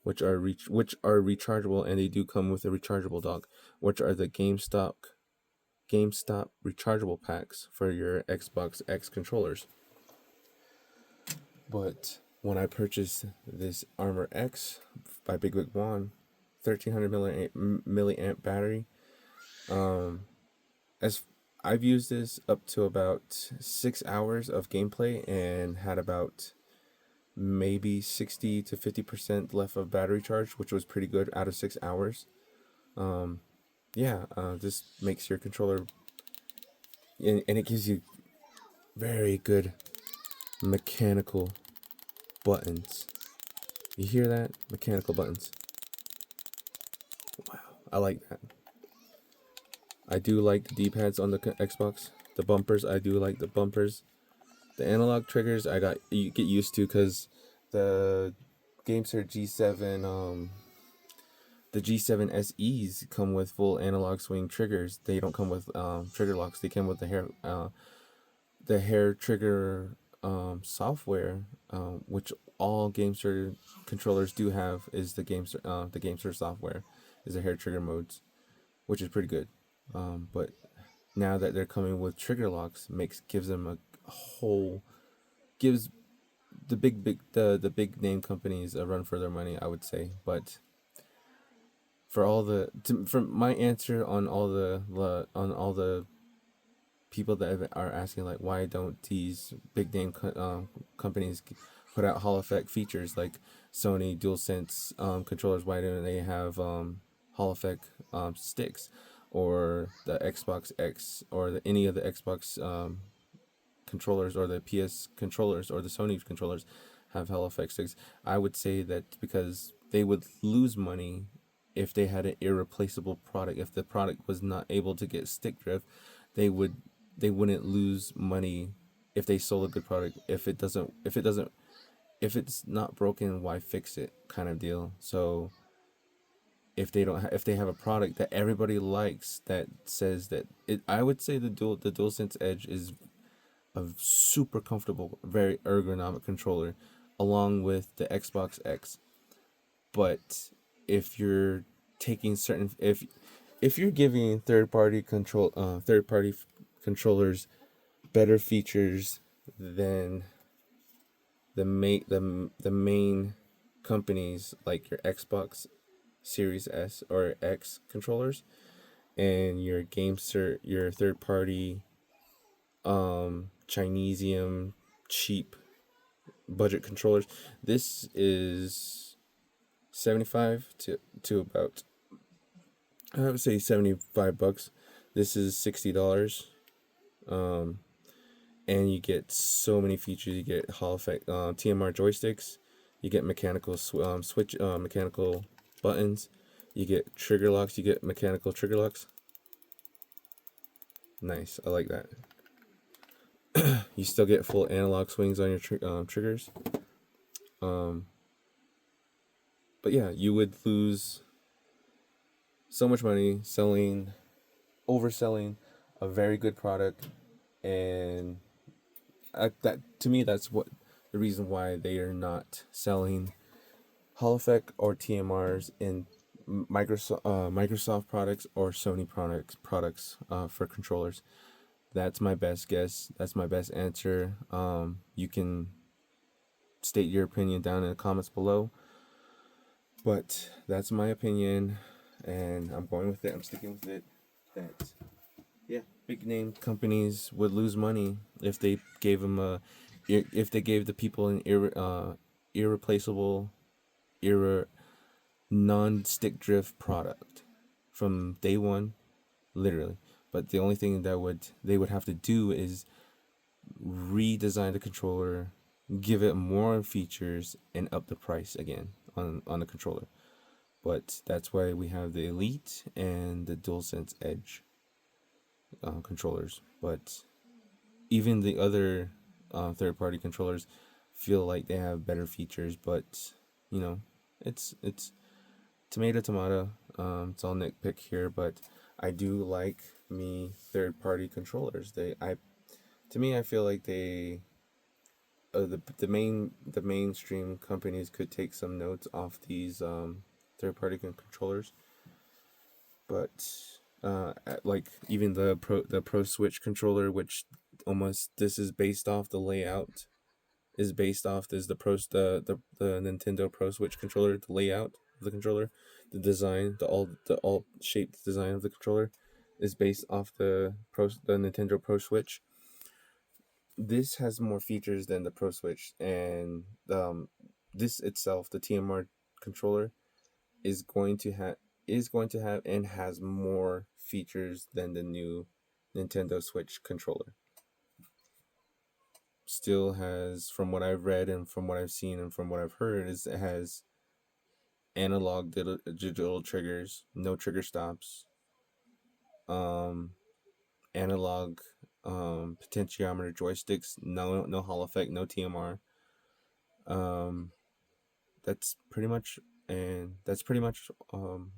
which are rechargeable, and they do come with a rechargeable dock, which are the GameStop rechargeable packs for your Xbox X controllers. But when I purchased this Armor X by Big One, 1300 milliamp battery, as I've used this up to about 6 hours of gameplay and had about maybe 60 to 50% left of battery charge, which was pretty good out of 6 hours. This makes your controller, and it gives you very good mechanical buttons. You hear that? Mechanical buttons. Wow, I like that. I do like the D-pads on the Xbox. The bumpers, I do like the bumpers. The analog triggers, you get used to because the GameSir G7, the G7 SEs come with full analog swing triggers. They don't come with trigger locks. They come with the hair trigger software, which all GameSir controllers do have. Is the GameSir software is the hair trigger modes, which is pretty good. But now that they're coming with trigger locks, gives them a whole gives the big name companies a run for their money, I would say. But for my answer on all the people that are asking, like, why don't these big name companies put out Hall effect features like Sony DualSense controllers? Why don't they have Hall effect sticks, or the Xbox X, or any of the Xbox controllers, or the PS controllers, or the Sony controllers have Hall effect sticks? I would say that because they would lose money if they had an irreplaceable product. If the product was not able to get stick drift, they wouldn't lose money if they sold a good product. If it's not broken, why fix it, kind of deal. So if they have a product that everybody likes, that says that I would say the DualSense Edge is a super comfortable, very ergonomic controller, along with the Xbox X. But if you're taking if you're giving third party controllers better features than the main companies, like your Xbox Series S or X controllers, and your your third party Chinesium cheap budget controllers, this is 75 to about, I would say, $75. This is $60. And you get so many features. You get Hall effect TMR joysticks. You get mechanical mechanical buttons. You get trigger locks. You get mechanical trigger locks. Nice, I like that. You still get full analog swings on your triggers. But yeah, you would lose so much money overselling a very good product, and that, to me, that's what the reason why they are not selling Hall effect or TMRs in Microsoft products or Sony products for controllers. That's my best guess. That's my best answer. You can state your opinion down in the comments below, but that's my opinion, and I'm going with it. I'm sticking with it. That, yeah, big name companies would lose money if they gave the people an irreplaceable, non-stick drift product from day one, literally. But the only thing that they would have to do is redesign the controller, give it more features, and up the price again on the controller. But that's why we have the Elite and the DualSense Edge controllers. But even the other third-party controllers feel like they have better features. But you know, it's tomato. It's all nitpick here, but I do like me third-party controllers. To me, I feel like the mainstream companies could take some notes off these third-party controllers, but like even the Pro Switch controller, which almost this is based off the layout is based off is the Nintendo Pro Switch controller, the layout of the controller, the design, the all shaped design of the controller is based off the Nintendo Pro Switch. This has more features than the Pro Switch, and this itself, the TMR controller, is going to have and has more features than the new Nintendo Switch controller. Still has, from what I've read and from what I've seen and from what I've heard, is it has analog digital triggers, no trigger stops, analog potentiometer joysticks, no Hall effect, no TMR. Um, that's pretty much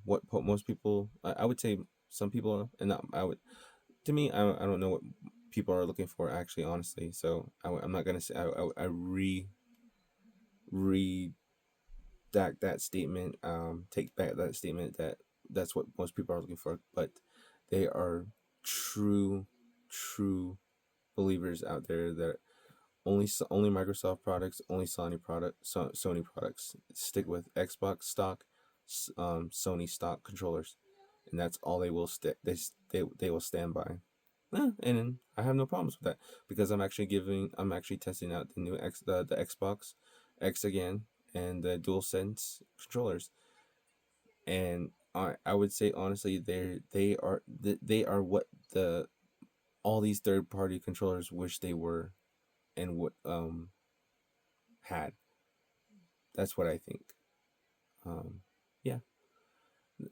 what most people. I would say some people are, and not, I would to me I don't know what people are looking for actually, honestly. So I'm not gonna say I redact that statement, take back that statement that that's what most people are looking for, but they are true believers out there that only Microsoft products, only Sony products. Stick with Xbox stock, Sony stock controllers, and that's all they will stick. They will stand by. And I have no problems with that because I'm actually testing out the new the Xbox X again and the DualSense controllers, and I would say honestly they are what the all these third party controllers wish they were and what had. That's what I think. Yeah.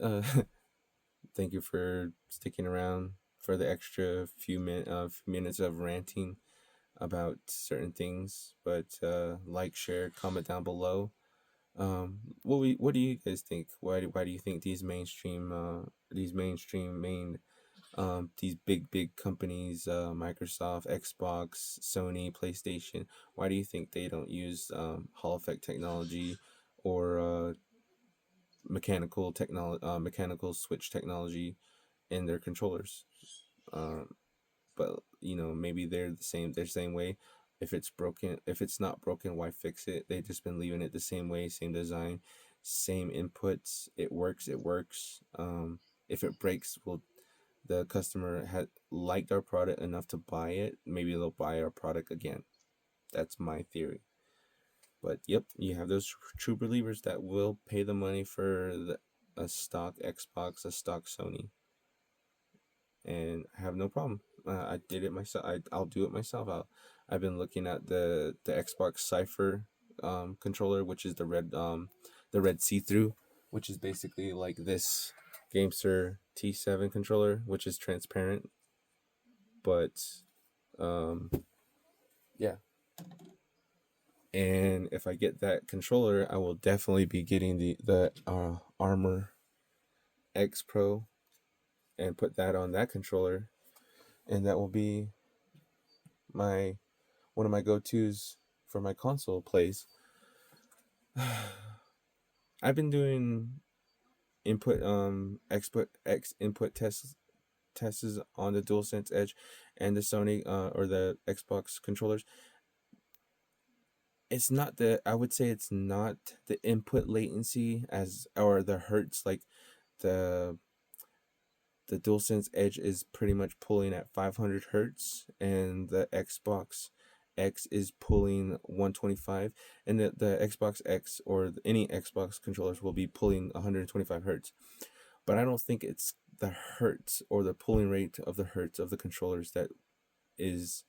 Uh, thank you for sticking around for the extra few minutes of ranting about certain things. But like, share, comment down below. What do you guys think? Why do you think these mainstream main these big companies, Microsoft, Xbox, Sony, PlayStation, why do you think they don't use Hall effect technology or mechanical switch technology in their controllers? But maybe they're the same way. If it's not broken, why fix it? They've just been leaving it the same way, same design, same inputs. It works. If it breaks, well, the customer had liked our product enough to buy it, maybe they'll buy our product again. That's my theory. But yep, you have those true believers that will pay the money for a stock Xbox, a stock Sony, and I have no problem. I did it myself. I'll do it myself. I've been looking at the Xbox Cypher controller, which is the red see through, which is basically like this GameSir T7 controller, which is transparent. But yeah. And if I get that controller, I will definitely be getting the Armor X Pro and put that on that controller, and that will be my one of my go-tos for my console plays. I've been doing X input tests on the DualSense Edge and the Sony or the Xbox controllers. I would say it's not the input latency as or the hertz, like the DualSense Edge is pretty much pulling at 500 hertz, and the Xbox X is pulling 125, and the Xbox X or any Xbox controllers will be pulling 125 hertz. But I don't think it's the hertz or the pulling rate of the hertz of the controllers that is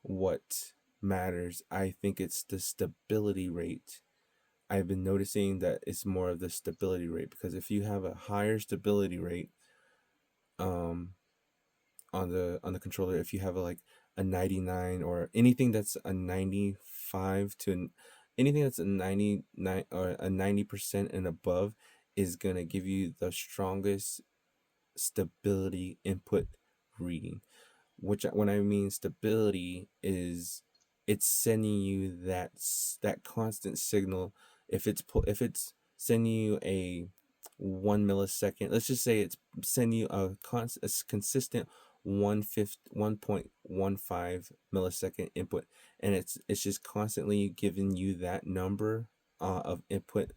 what matters. I think it's the stability rate. I've been noticing that it's more of the stability rate, because if you have a higher stability rate um on the controller, if you have like a 99 or anything that's a 95 to anything that's a 99 or a 90% and above, is going to give you the strongest stability input reading. Which, when I mean stability, is it's sending you that constant signal. If it's sending you a 1 millisecond, let's just say it's sending you a consistent 1.15 millisecond input, and it's just constantly giving you that number of input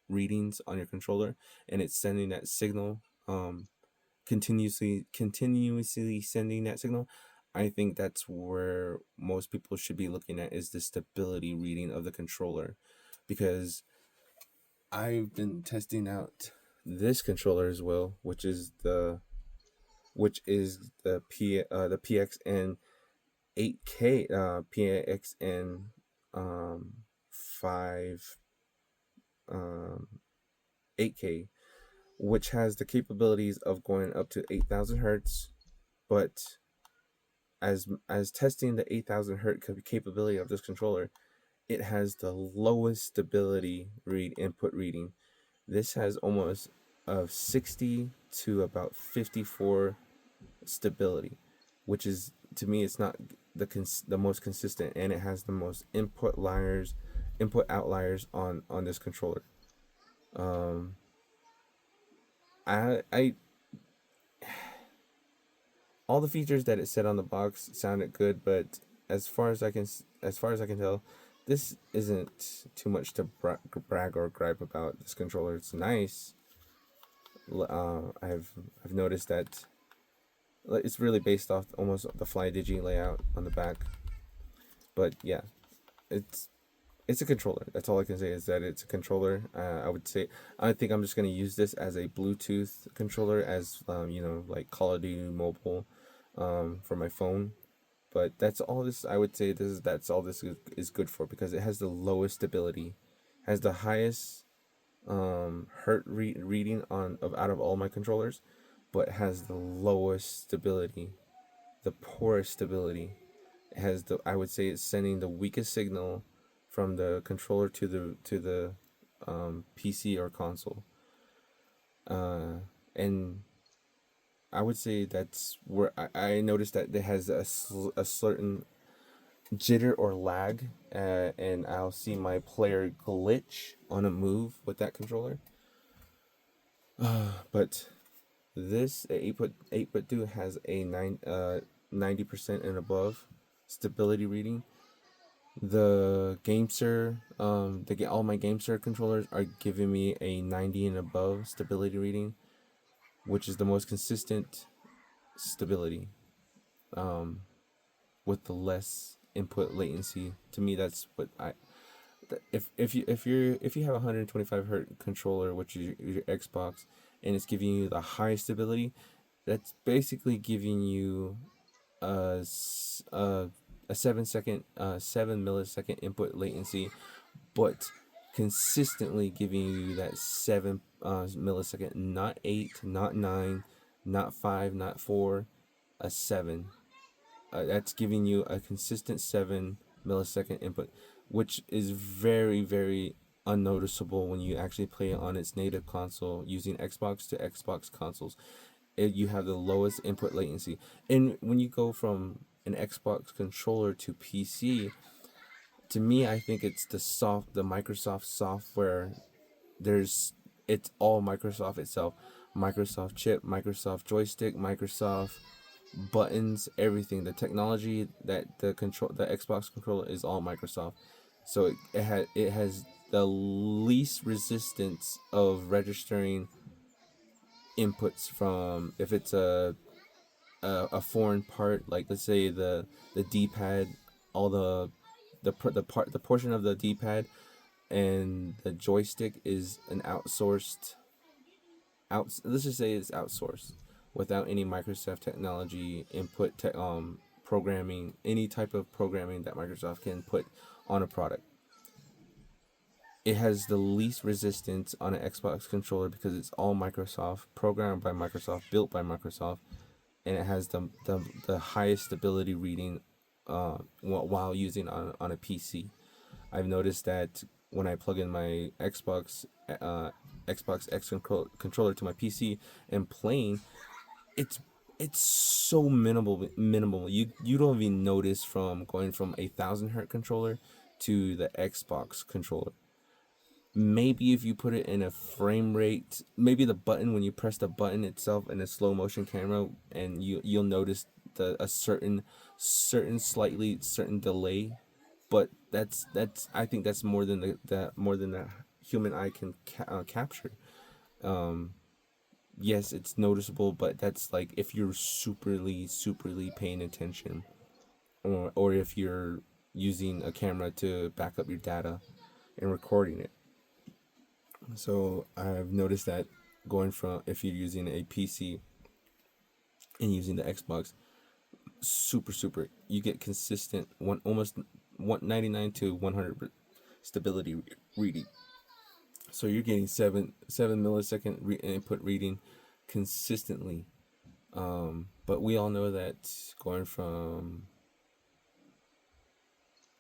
readings on your controller, and it's sending that signal continuously sending that signal. I think that's where most people should be looking at, is the stability reading of the controller, because I've been testing out this controller as well, the PXN 8K, PXN 5 8K, which has the capabilities of going up to 8,000 hertz. But as testing the 8,000 hertz capability of this controller, it has the lowest stability input reading. This has almost of 60 to about 54 stability, which is, to me, it's not the most consistent, and it has the most input outliers on this controller. I all the features that it said on the box sounded good, but as far as I can tell, this isn't too much to brag or gripe about. This controller, it's nice. I've noticed that it's really based off almost the Fly Digi layout on the back. But yeah, it's it's a controller. That's all I can say, is that it's a controller. I think I'm just gonna use this as a Bluetooth controller, as like Call of Duty Mobile, for my phone. But that's all this. I would say that's all this is good for, because it has the lowest stability, has the highest reading out of all my controllers, but has the lowest stability, the poorest stability. It has the I would say it's sending the weakest signal from the controller to the PC or console. And I would say that's where I noticed that it has a certain jitter or lag, and I'll see my player glitch on a move with that controller. But this 8BitDo has a 90% and above stability reading. The GameSir, all my GameSir controllers are giving me a 90 and above stability reading, which is the most consistent stability, with the less input latency. To me, that's what I. If you have a 125 hertz controller, which is your Xbox, and it's giving you the high stability, that's basically giving you a 7 millisecond input latency, but consistently giving you that 7 millisecond, not 8, not 9, not 5, not 4, a 7. That's giving you a consistent 7 millisecond input, which is very, very unnoticeable when you actually play it on its native console using Xbox to Xbox consoles. You have the lowest input latency. And when you go from an Xbox controller to PC, to me, I think it's the Microsoft software. It's all Microsoft itself. Microsoft chip, Microsoft joystick, Microsoft buttons, everything. The technology that the Xbox controller is all Microsoft. So it has the least resistance of registering inputs from, if it's a foreign part, like let's say the D-pad all the portion of the D-pad and the joystick is an outsourced let's just say it's outsourced without any Microsoft technology input programming, any type of programming that Microsoft can put on a product. It has the least resistance on an Xbox controller because it's all Microsoft, programmed by Microsoft, built by Microsoft, and it has the highest stability reading while using on a PC. I've noticed that when I plug in my Xbox X controller to my PC and playing, it's it's so minimal. You don't even notice from going from a 1,000 hertz controller to the Xbox controller. Maybe if you put it in a frame rate, maybe the button, when you press the button itself in a slow motion camera, and you'll notice a certain delay, but that's I think that's more than the human eye can capture. Um, yes, it's noticeable, but that's like if you're superly paying attention, or if you're using a camera to back up your data and recording it. So I've noticed that going from, if you're using a PC and using the Xbox, super, you get consistent almost 199 to 100 stability reading. So you're getting 7 millisecond input reading consistently. But we all know that going from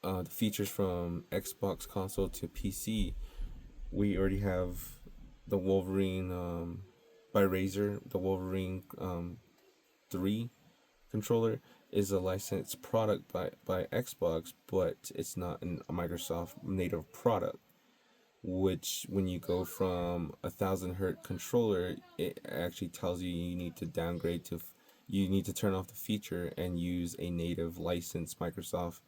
the features from Xbox console to PC, we already have the Wolverine by Razer. The Wolverine 3 controller is a licensed product by Xbox, but it's not a Microsoft native product. Which, when you go from 1,000 hertz controller, it actually tells you need to downgrade to, you need to turn off the feature and use a native licensed Microsoft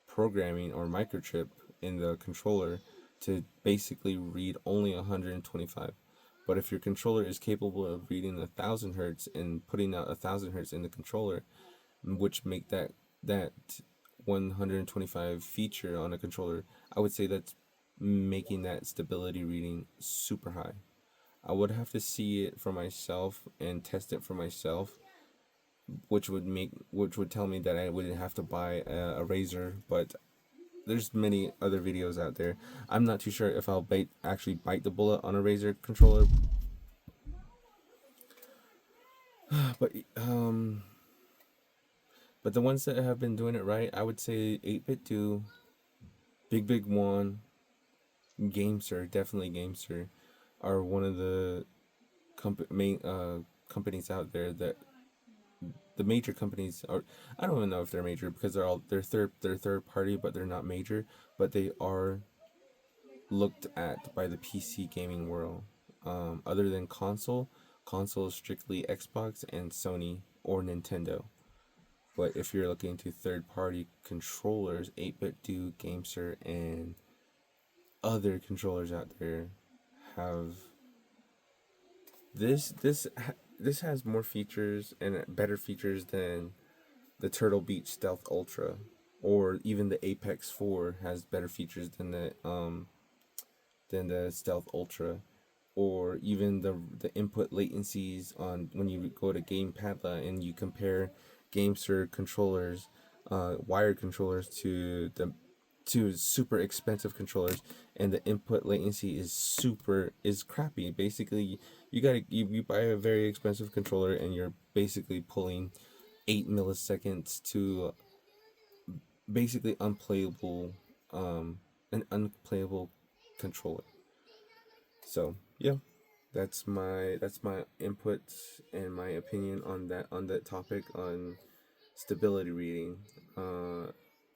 programming or microchip in the controller to basically read only 125. But if your controller is capable of reading 1,000 hertz and putting out 1,000 hertz in the controller, which make that 125 feature on a controller, I would say that's making that stability reading super high. I would have to see it for myself and test it for myself, which would tell me that I would have to buy a Razer, but there's many other videos out there. I'm not too sure if I'll actually bite the bullet on a Razer controller, but but the ones that have been doing it right, I would say 8BitDo, Big One, GameSir, definitely GameSir, are one of the main companies out there that the major companies are. I don't even know if they're major because they're third party, but they're not major. But they are looked at by the PC gaming world. Other than console is strictly Xbox and Sony or Nintendo. But if you're looking to third party controllers, 8BitDo, GameSir, and other controllers out there have this has more features and better features than the Turtle Beach Stealth Ultra, or even the Apex 4 has better features than the Stealth Ultra, or even the input latencies on when you go to Gamepad and you compare GameSir controllers, wired controllers to super expensive controllers, and the input latency is crappy. Basically, you buy a very expensive controller and you're basically pulling 8 milliseconds to basically an unplayable controller. So yeah, that's my input and my opinion on that topic on stability reading.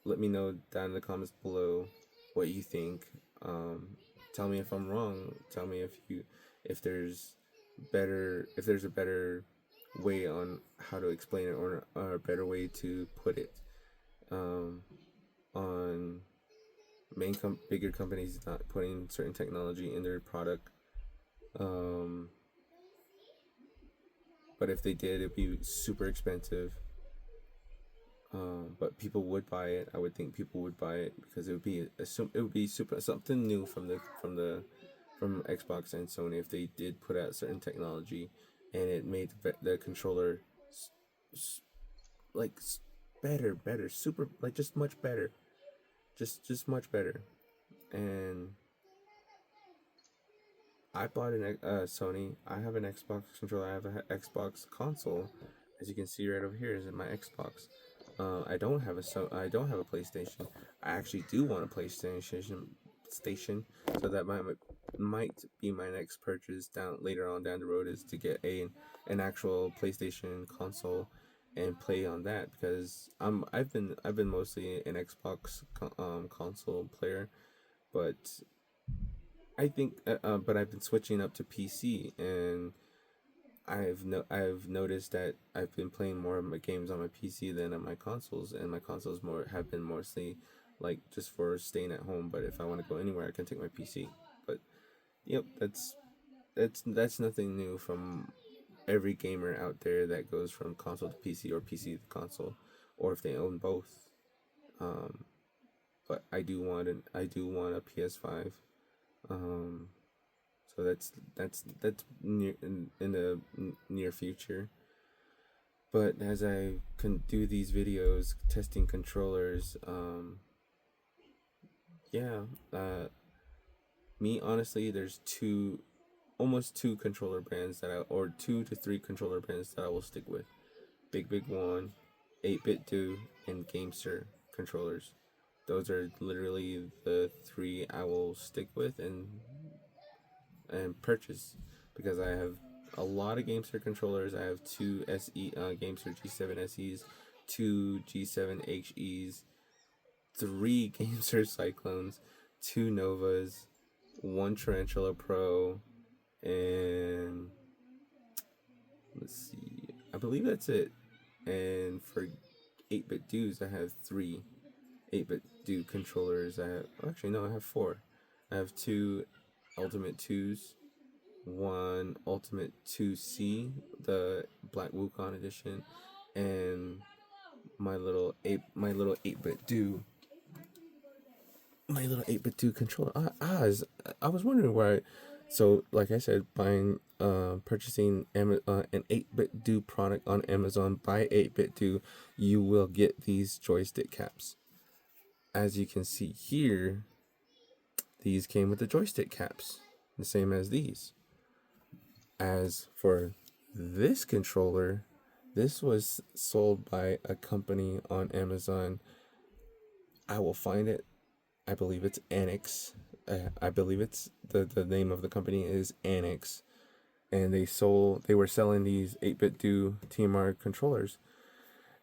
Let me know down in the comments below what you think. Tell me if I'm wrong. Tell me if there's a better way on how to explain it, or a better way to put it. On bigger companies not putting certain technology in their product. Um, but if they did, it'd be super expensive. But people would buy it. I would think people would buy it because it would be super something new from Xbox and Sony if they did put out certain technology, and it made the controller s- s- like better, super, like just much better, just much better. And I bought an Sony. I have an Xbox controller. I have an Xbox console. As you can see right over here is in my Xbox. I don't have a PlayStation. I actually do want a PlayStation station, so that might be my next purchase down later on down the road is to get an actual PlayStation console and play on that because I've been mostly an Xbox console player, but but I've been switching up to PC, and I've noticed that I've been playing more of my games on my PC than on my consoles, and my consoles more have been mostly like just for staying at home. But if I want to go anywhere, I can take my PC. But yep, that's nothing new from every gamer out there that goes from console to PC or PC to console, or if they own both. Um, but I do want a PS5. Um, so that's near in the near future. But as I can do these videos testing controllers, yeah, me honestly, there's almost two controller brands or 2 to 3 controller brands that I will stick with. Big One, 8BitDo, and Gamester controllers. Those are literally the 3 I will stick with and purchase because I have a lot of Gamester controllers. I have 2 Gamester G7 SEs, 2 G7 HEs, 3 Gamester Cyclones, 2 Novas, 1 Tarantula Pro, and let's see, I believe that's it. And for 8-bit dudes, I have 3 8-bit dude controllers. Actually no, I have 4. I have 2 Ultimate 2s, 1 Ultimate 2C, the Black Wukong edition, and my little 8-bit do my little 8-bit do controller. I was wondering why. So like I said, purchasing an 8-bit do product on Amazon by 8-bit do, you will get these joystick caps. As you can see here, these came with the joystick caps, the same as these. As for this controller, this was sold by a company on Amazon. I will find it. I believe it's Annex. I believe it's the name of the company is Annex, and they were selling these 8-bit do TMR controllers,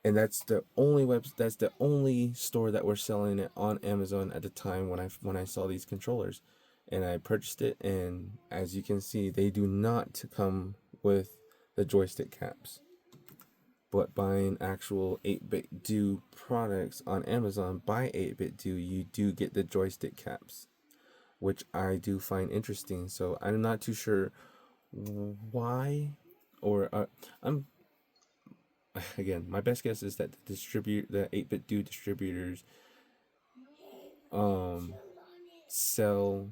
and that's the only store that were selling it on Amazon at the time when I saw these controllers, and I purchased it. And as you can see, they do not come with the joystick caps. But buying actual 8-bit do products on Amazon by 8-bit do, you do get the joystick caps, which I do find interesting. So I'm not too sure why, or I'm again, my best guess is that the 8-bit do distributors um sell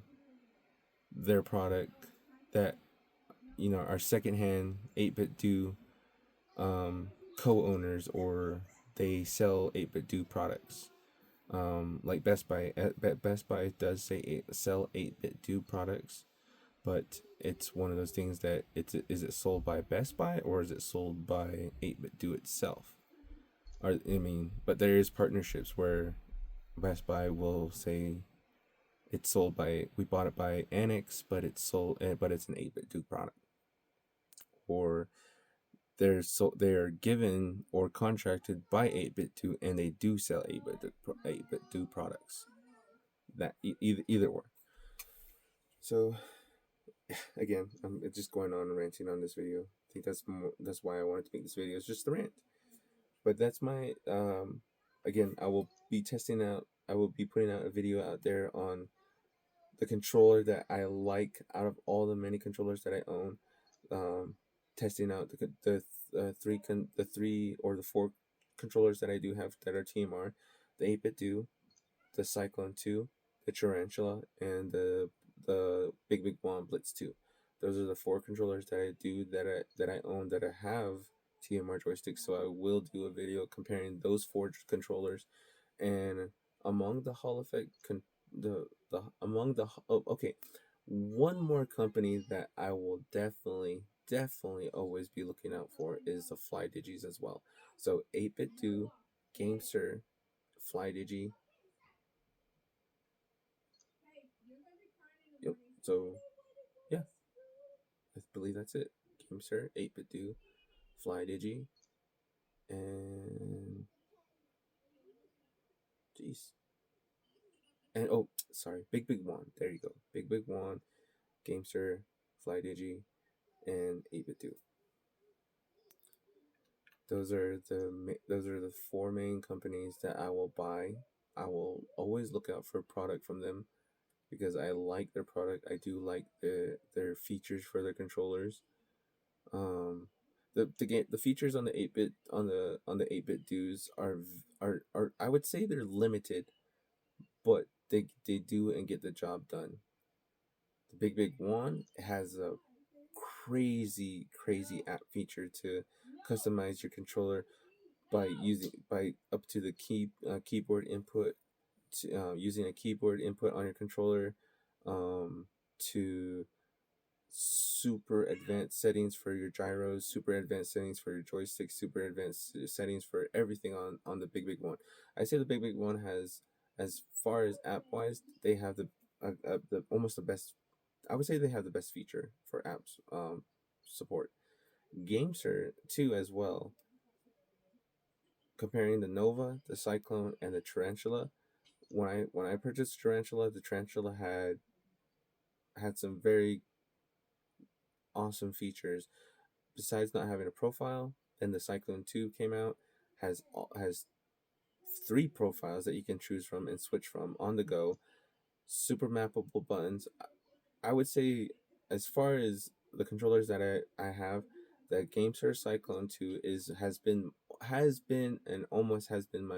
their product that are secondhand 8-bit do co-owners, or they sell 8-bit do products. Like Best Buy. Best Buy does sell 8-bit do products, but it's one of those things that is it sold by Best Buy or is it sold by 8-bit do itself? But there is partnerships where Best Buy will say we bought it by Annex, but but it's an 8-bit do product, or they are given or contracted by 8-bit do, and they do sell 8-bit do products. That either or. So again, I'm just going on and ranting on this video. I think that's why I wanted to make this video. It's just the rant. But that's my again. I will be putting out a video out there on the controller that I like out of all the many controllers that I own. Um, Testing out the 3 or the 4 controllers that I do have that are TMR: the 8BitDo, the Cyclone 2, the Tarantula, and the Big One Blitz 2. Those are the four controllers that I do that I own that I have TMR joysticks. So I will do a video comparing those four controllers. And among the Hall effect the among the oh, okay, one more company that I will definitely always be looking out for is the Fly Digis as well. So 8BitDo, GameSir, Fly Digi. Yep. So yeah, I believe that's it. GameSir, 8BitDo, Fly Digi, and jeez, and oh, sorry, Big One. There you go. Big One, GameSir, Fly Digi, and 8BitDo. Those are the four main companies that I will buy. I will always look out for a product from them because I like their product. I do like their features for their controllers. Um, the features on the 8BitDos are I would say they're limited, but they do and get the job done. The Big One has a crazy app feature to customize your controller by up to the keyboard input to, using a keyboard input on your controller, to super advanced settings for your gyros, super advanced settings for your joystick, super advanced settings for everything on the Big One. I say the Big One has, as far as app wise, they have the almost the best. I would say they have the best feature for apps support. GameSir too as well. Comparing the Nova, the Cyclone, and the Tarantula, when I purchased Tarantula, the Tarantula had some very awesome features. Besides not having a profile, then the Cyclone 2 came out, has three profiles that you can choose from and switch from on the go. Super mappable buttons. I would say, as far as the controllers that I have, the GameSir Cyclone 2 has been and almost has been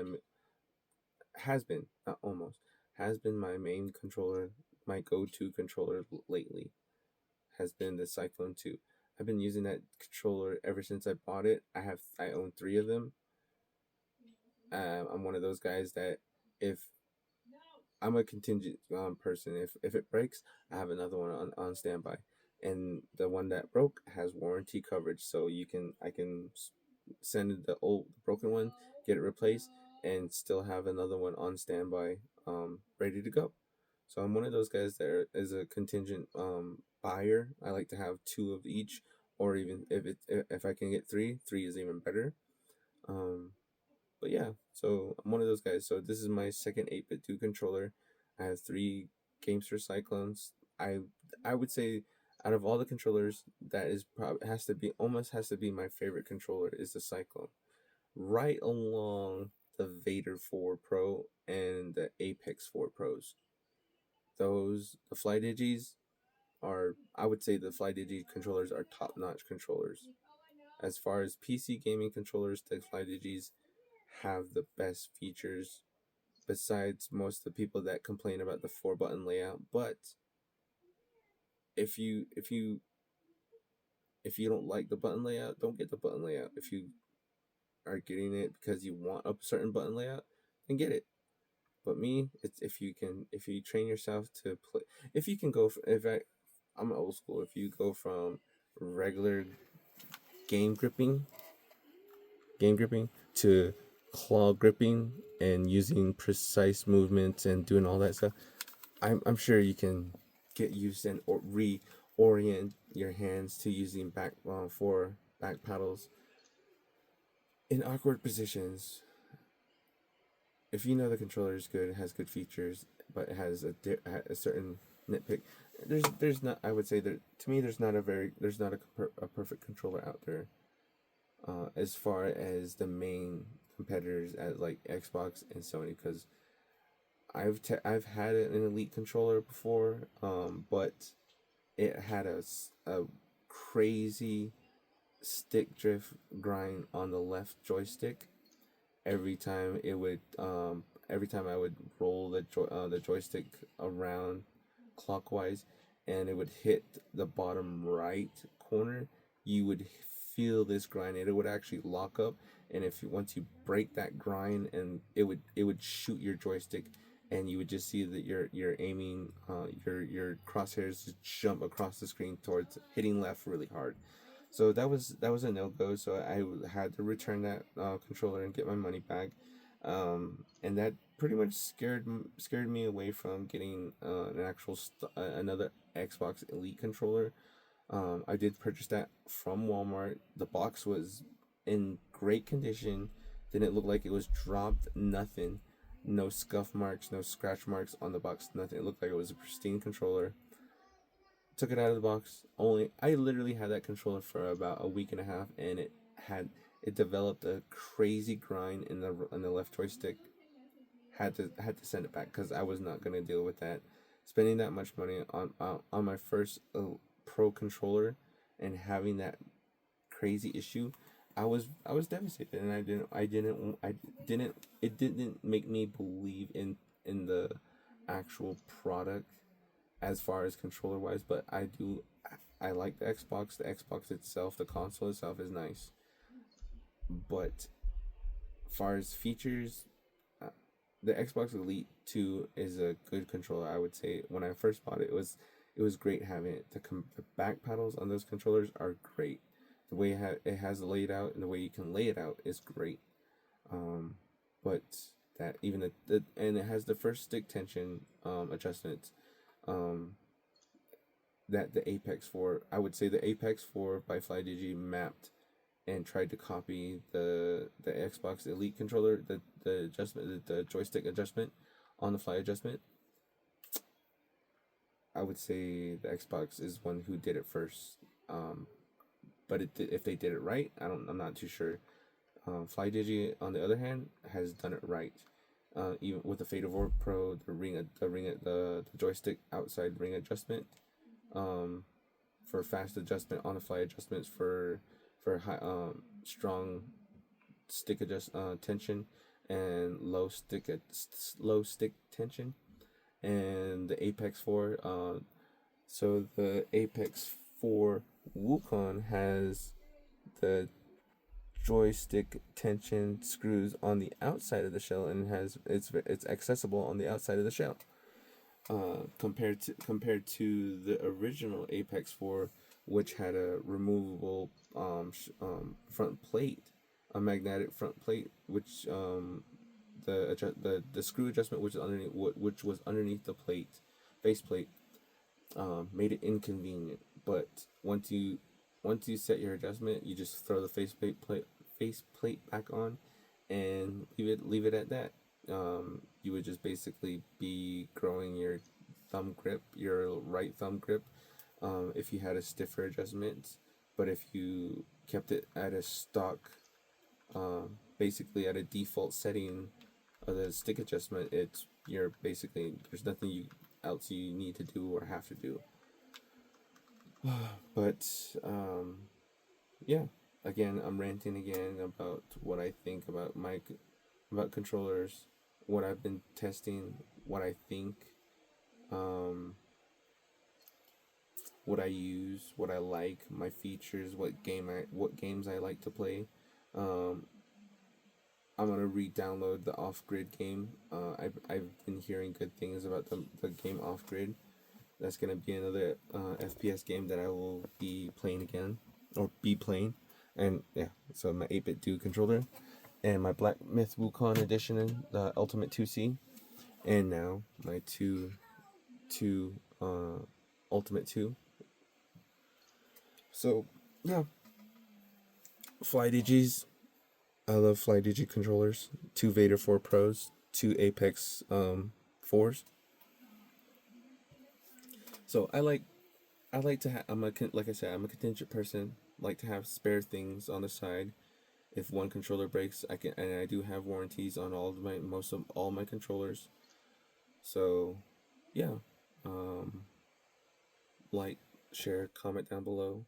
not almost has been my main controller, my go-to controller lately has been the Cyclone 2. I've been using that controller ever since I bought it. I own three of them. I'm one of those guys that, if I'm a contingent person, if it breaks, I have another one on standby, and the one that broke has warranty coverage, so I can send the old broken one, get it replaced, and still have another one on standby, ready to go. So I'm one of those guys that is a contingent buyer. I like to have two of each, or even if I can get three is even better. Um, but yeah, so I'm one of those guys. So this is my second 8BitDo controller. I have three GameSir Cyclones. I would say, out of all the controllers, that is probably has to be my favorite controller is the Cyclone, right along the Vader 4 Pro and the Apex 4 Pros. The Fly Digis are, I would say the Fly Digi controllers are top notch controllers. As far as PC gaming controllers, the Fly Digis have the best features, besides most of the people that complain about the 4 button layout. But if you don't like the button layout, don't get the button layout. If you are getting it because you want a certain button layout, then get it. But me, it's if you train yourself to play, if you can go for, if I I'm old school. If you go from regular game gripping game gripping to claw gripping and using precise movements and doing all that stuff, I'm sure you can get used and or reorient your hands to using back paddles in awkward positions. If you know the controller is good, has good features, but it has a certain nitpick, there's not, I would say that to me there's not a perfect controller out there, as far as the main competitors at like Xbox and Sony, because I've had an Elite controller before, but it had a crazy stick drift grind on the left joystick, every time every time I would roll the joystick around clockwise, and it would hit the bottom right corner, you would feel this grind, and it would actually lock up. And if you, once you break that grind, and it would shoot your joystick, and you would just see that you're aiming, your crosshairs just jump across the screen towards hitting left really hard. So that was a no go. So I had to return that controller and get my money back, and that pretty much scared me away from getting another Xbox Elite controller. I did purchase that from Walmart. The box was in great condition. Didn't look like it was dropped. Nothing. No scuff marks, no scratch marks on the box. Nothing. It looked like it was a pristine controller. Took it out of the box. I literally had that controller for about a week and a half, and it developed a crazy grind in the left joystick. Had to send it back because I was not gonna deal with that. Spending that much money on my first pro controller, and having that crazy issue, I was devastated, and it didn't make me believe in the actual product as far as controller wise. But I like the Xbox. The Xbox itself, the console itself, is nice, but as far as features, uh, the Xbox Elite 2 is a good controller. I would say when I first bought it, it was great having it. The back paddles on those controllers are great. The way it has laid out, and the way you can lay it out is great. Um, but that even and it has the first stick tension adjustments, um, that the Apex 4, I would say the Apex 4 by FlyDigi mapped and tried to copy the Xbox Elite controller, the adjustment, the joystick adjustment on the fly adjustment. I would say the Xbox is one who did it first. But if they did it right, I'm not too sure. FlyDigi, on the other hand, has done it right. Even with the Fatal Orb Pro, the joystick outside ring adjustment, for fast adjustment, on the fly adjustments, for high, strong stick tension, and low stick tension, and the Apex 4. So the Apex 4 Wukong has the joystick tension screws on the outside of the shell, and it's accessible on the outside of the shell. Compared to the original Apex 4, which had a removable front plate, a magnetic front plate, which the screw adjustment, which was underneath the faceplate, made it inconvenient. But once you set your adjustment, you just throw the faceplate back on, and leave it at that. You would just basically be growing your right thumb grip, if you had a stiffer adjustment. But if you kept it at a stock, basically at a default setting of the stick adjustment, there's nothing else you need to do or have to do. But yeah, again, I'm ranting again about what I think about controllers, what I've been testing, what I think, what I use, what I like, my features, what games I like to play. I'm gonna re-download the Off Grid game. I've been hearing good things about the game Off Grid. That's gonna be another FPS game that I will be playing again, or be playing. And yeah, so my 8BitDo controller, and my Black Myth Wukong edition, the Ultimate 2C, and now my Ultimate 2. So yeah, FlyDigis. I love FlyDigi controllers. 2 Vader 4 Pros, 2 Apex 4s. So I like to have. Like I said, I'm a contingent person. Like to have spare things on the side. If one controller breaks, and I do have warranties on most of all my controllers. So, yeah. Like, share, comment down below.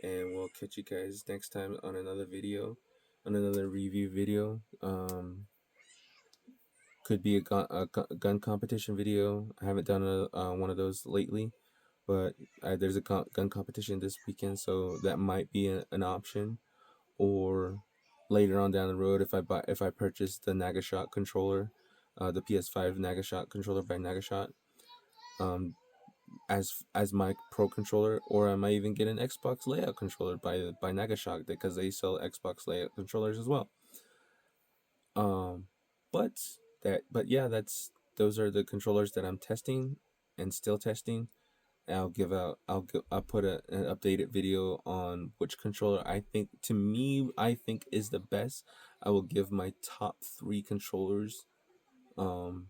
And we'll catch you guys next time on another video. on another review video. Could be a gun competition video. I haven't done one of those lately, but there's a gun competition this weekend, so that might be an option. Or later on down the road, if I purchase the Nagashot controller, the PS5 Nagashot controller by Nagashot, um, as my pro controller, or I might even get an Xbox layout controller by Nagashot because they sell Xbox layout controllers as well. Um, but but yeah, those are the controllers that I'm testing and still testing. I'll put an updated video on which controller I think is the best. I will give my top 3 controllers, um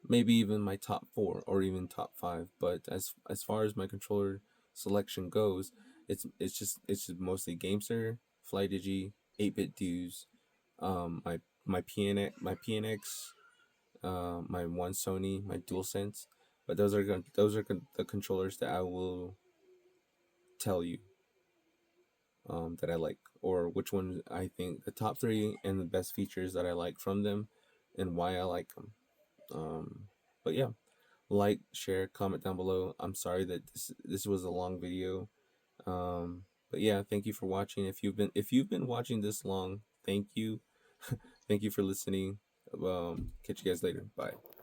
maybe even my top 4 or even top 5. But as far as my controller selection goes, it's just mostly Gamester, FlyDigi, 8BitDo's, my PNX, my one Sony, my DualSense. But the controllers that I will tell you that I like, or which one I think the top 3 and the best features that I like from them, and why I like them. But yeah, like, share, comment down below. I'm sorry that this was a long video. But yeah, thank you for watching. If you've been watching this long, thank you. Thank you for listening. Catch you guys later. Bye.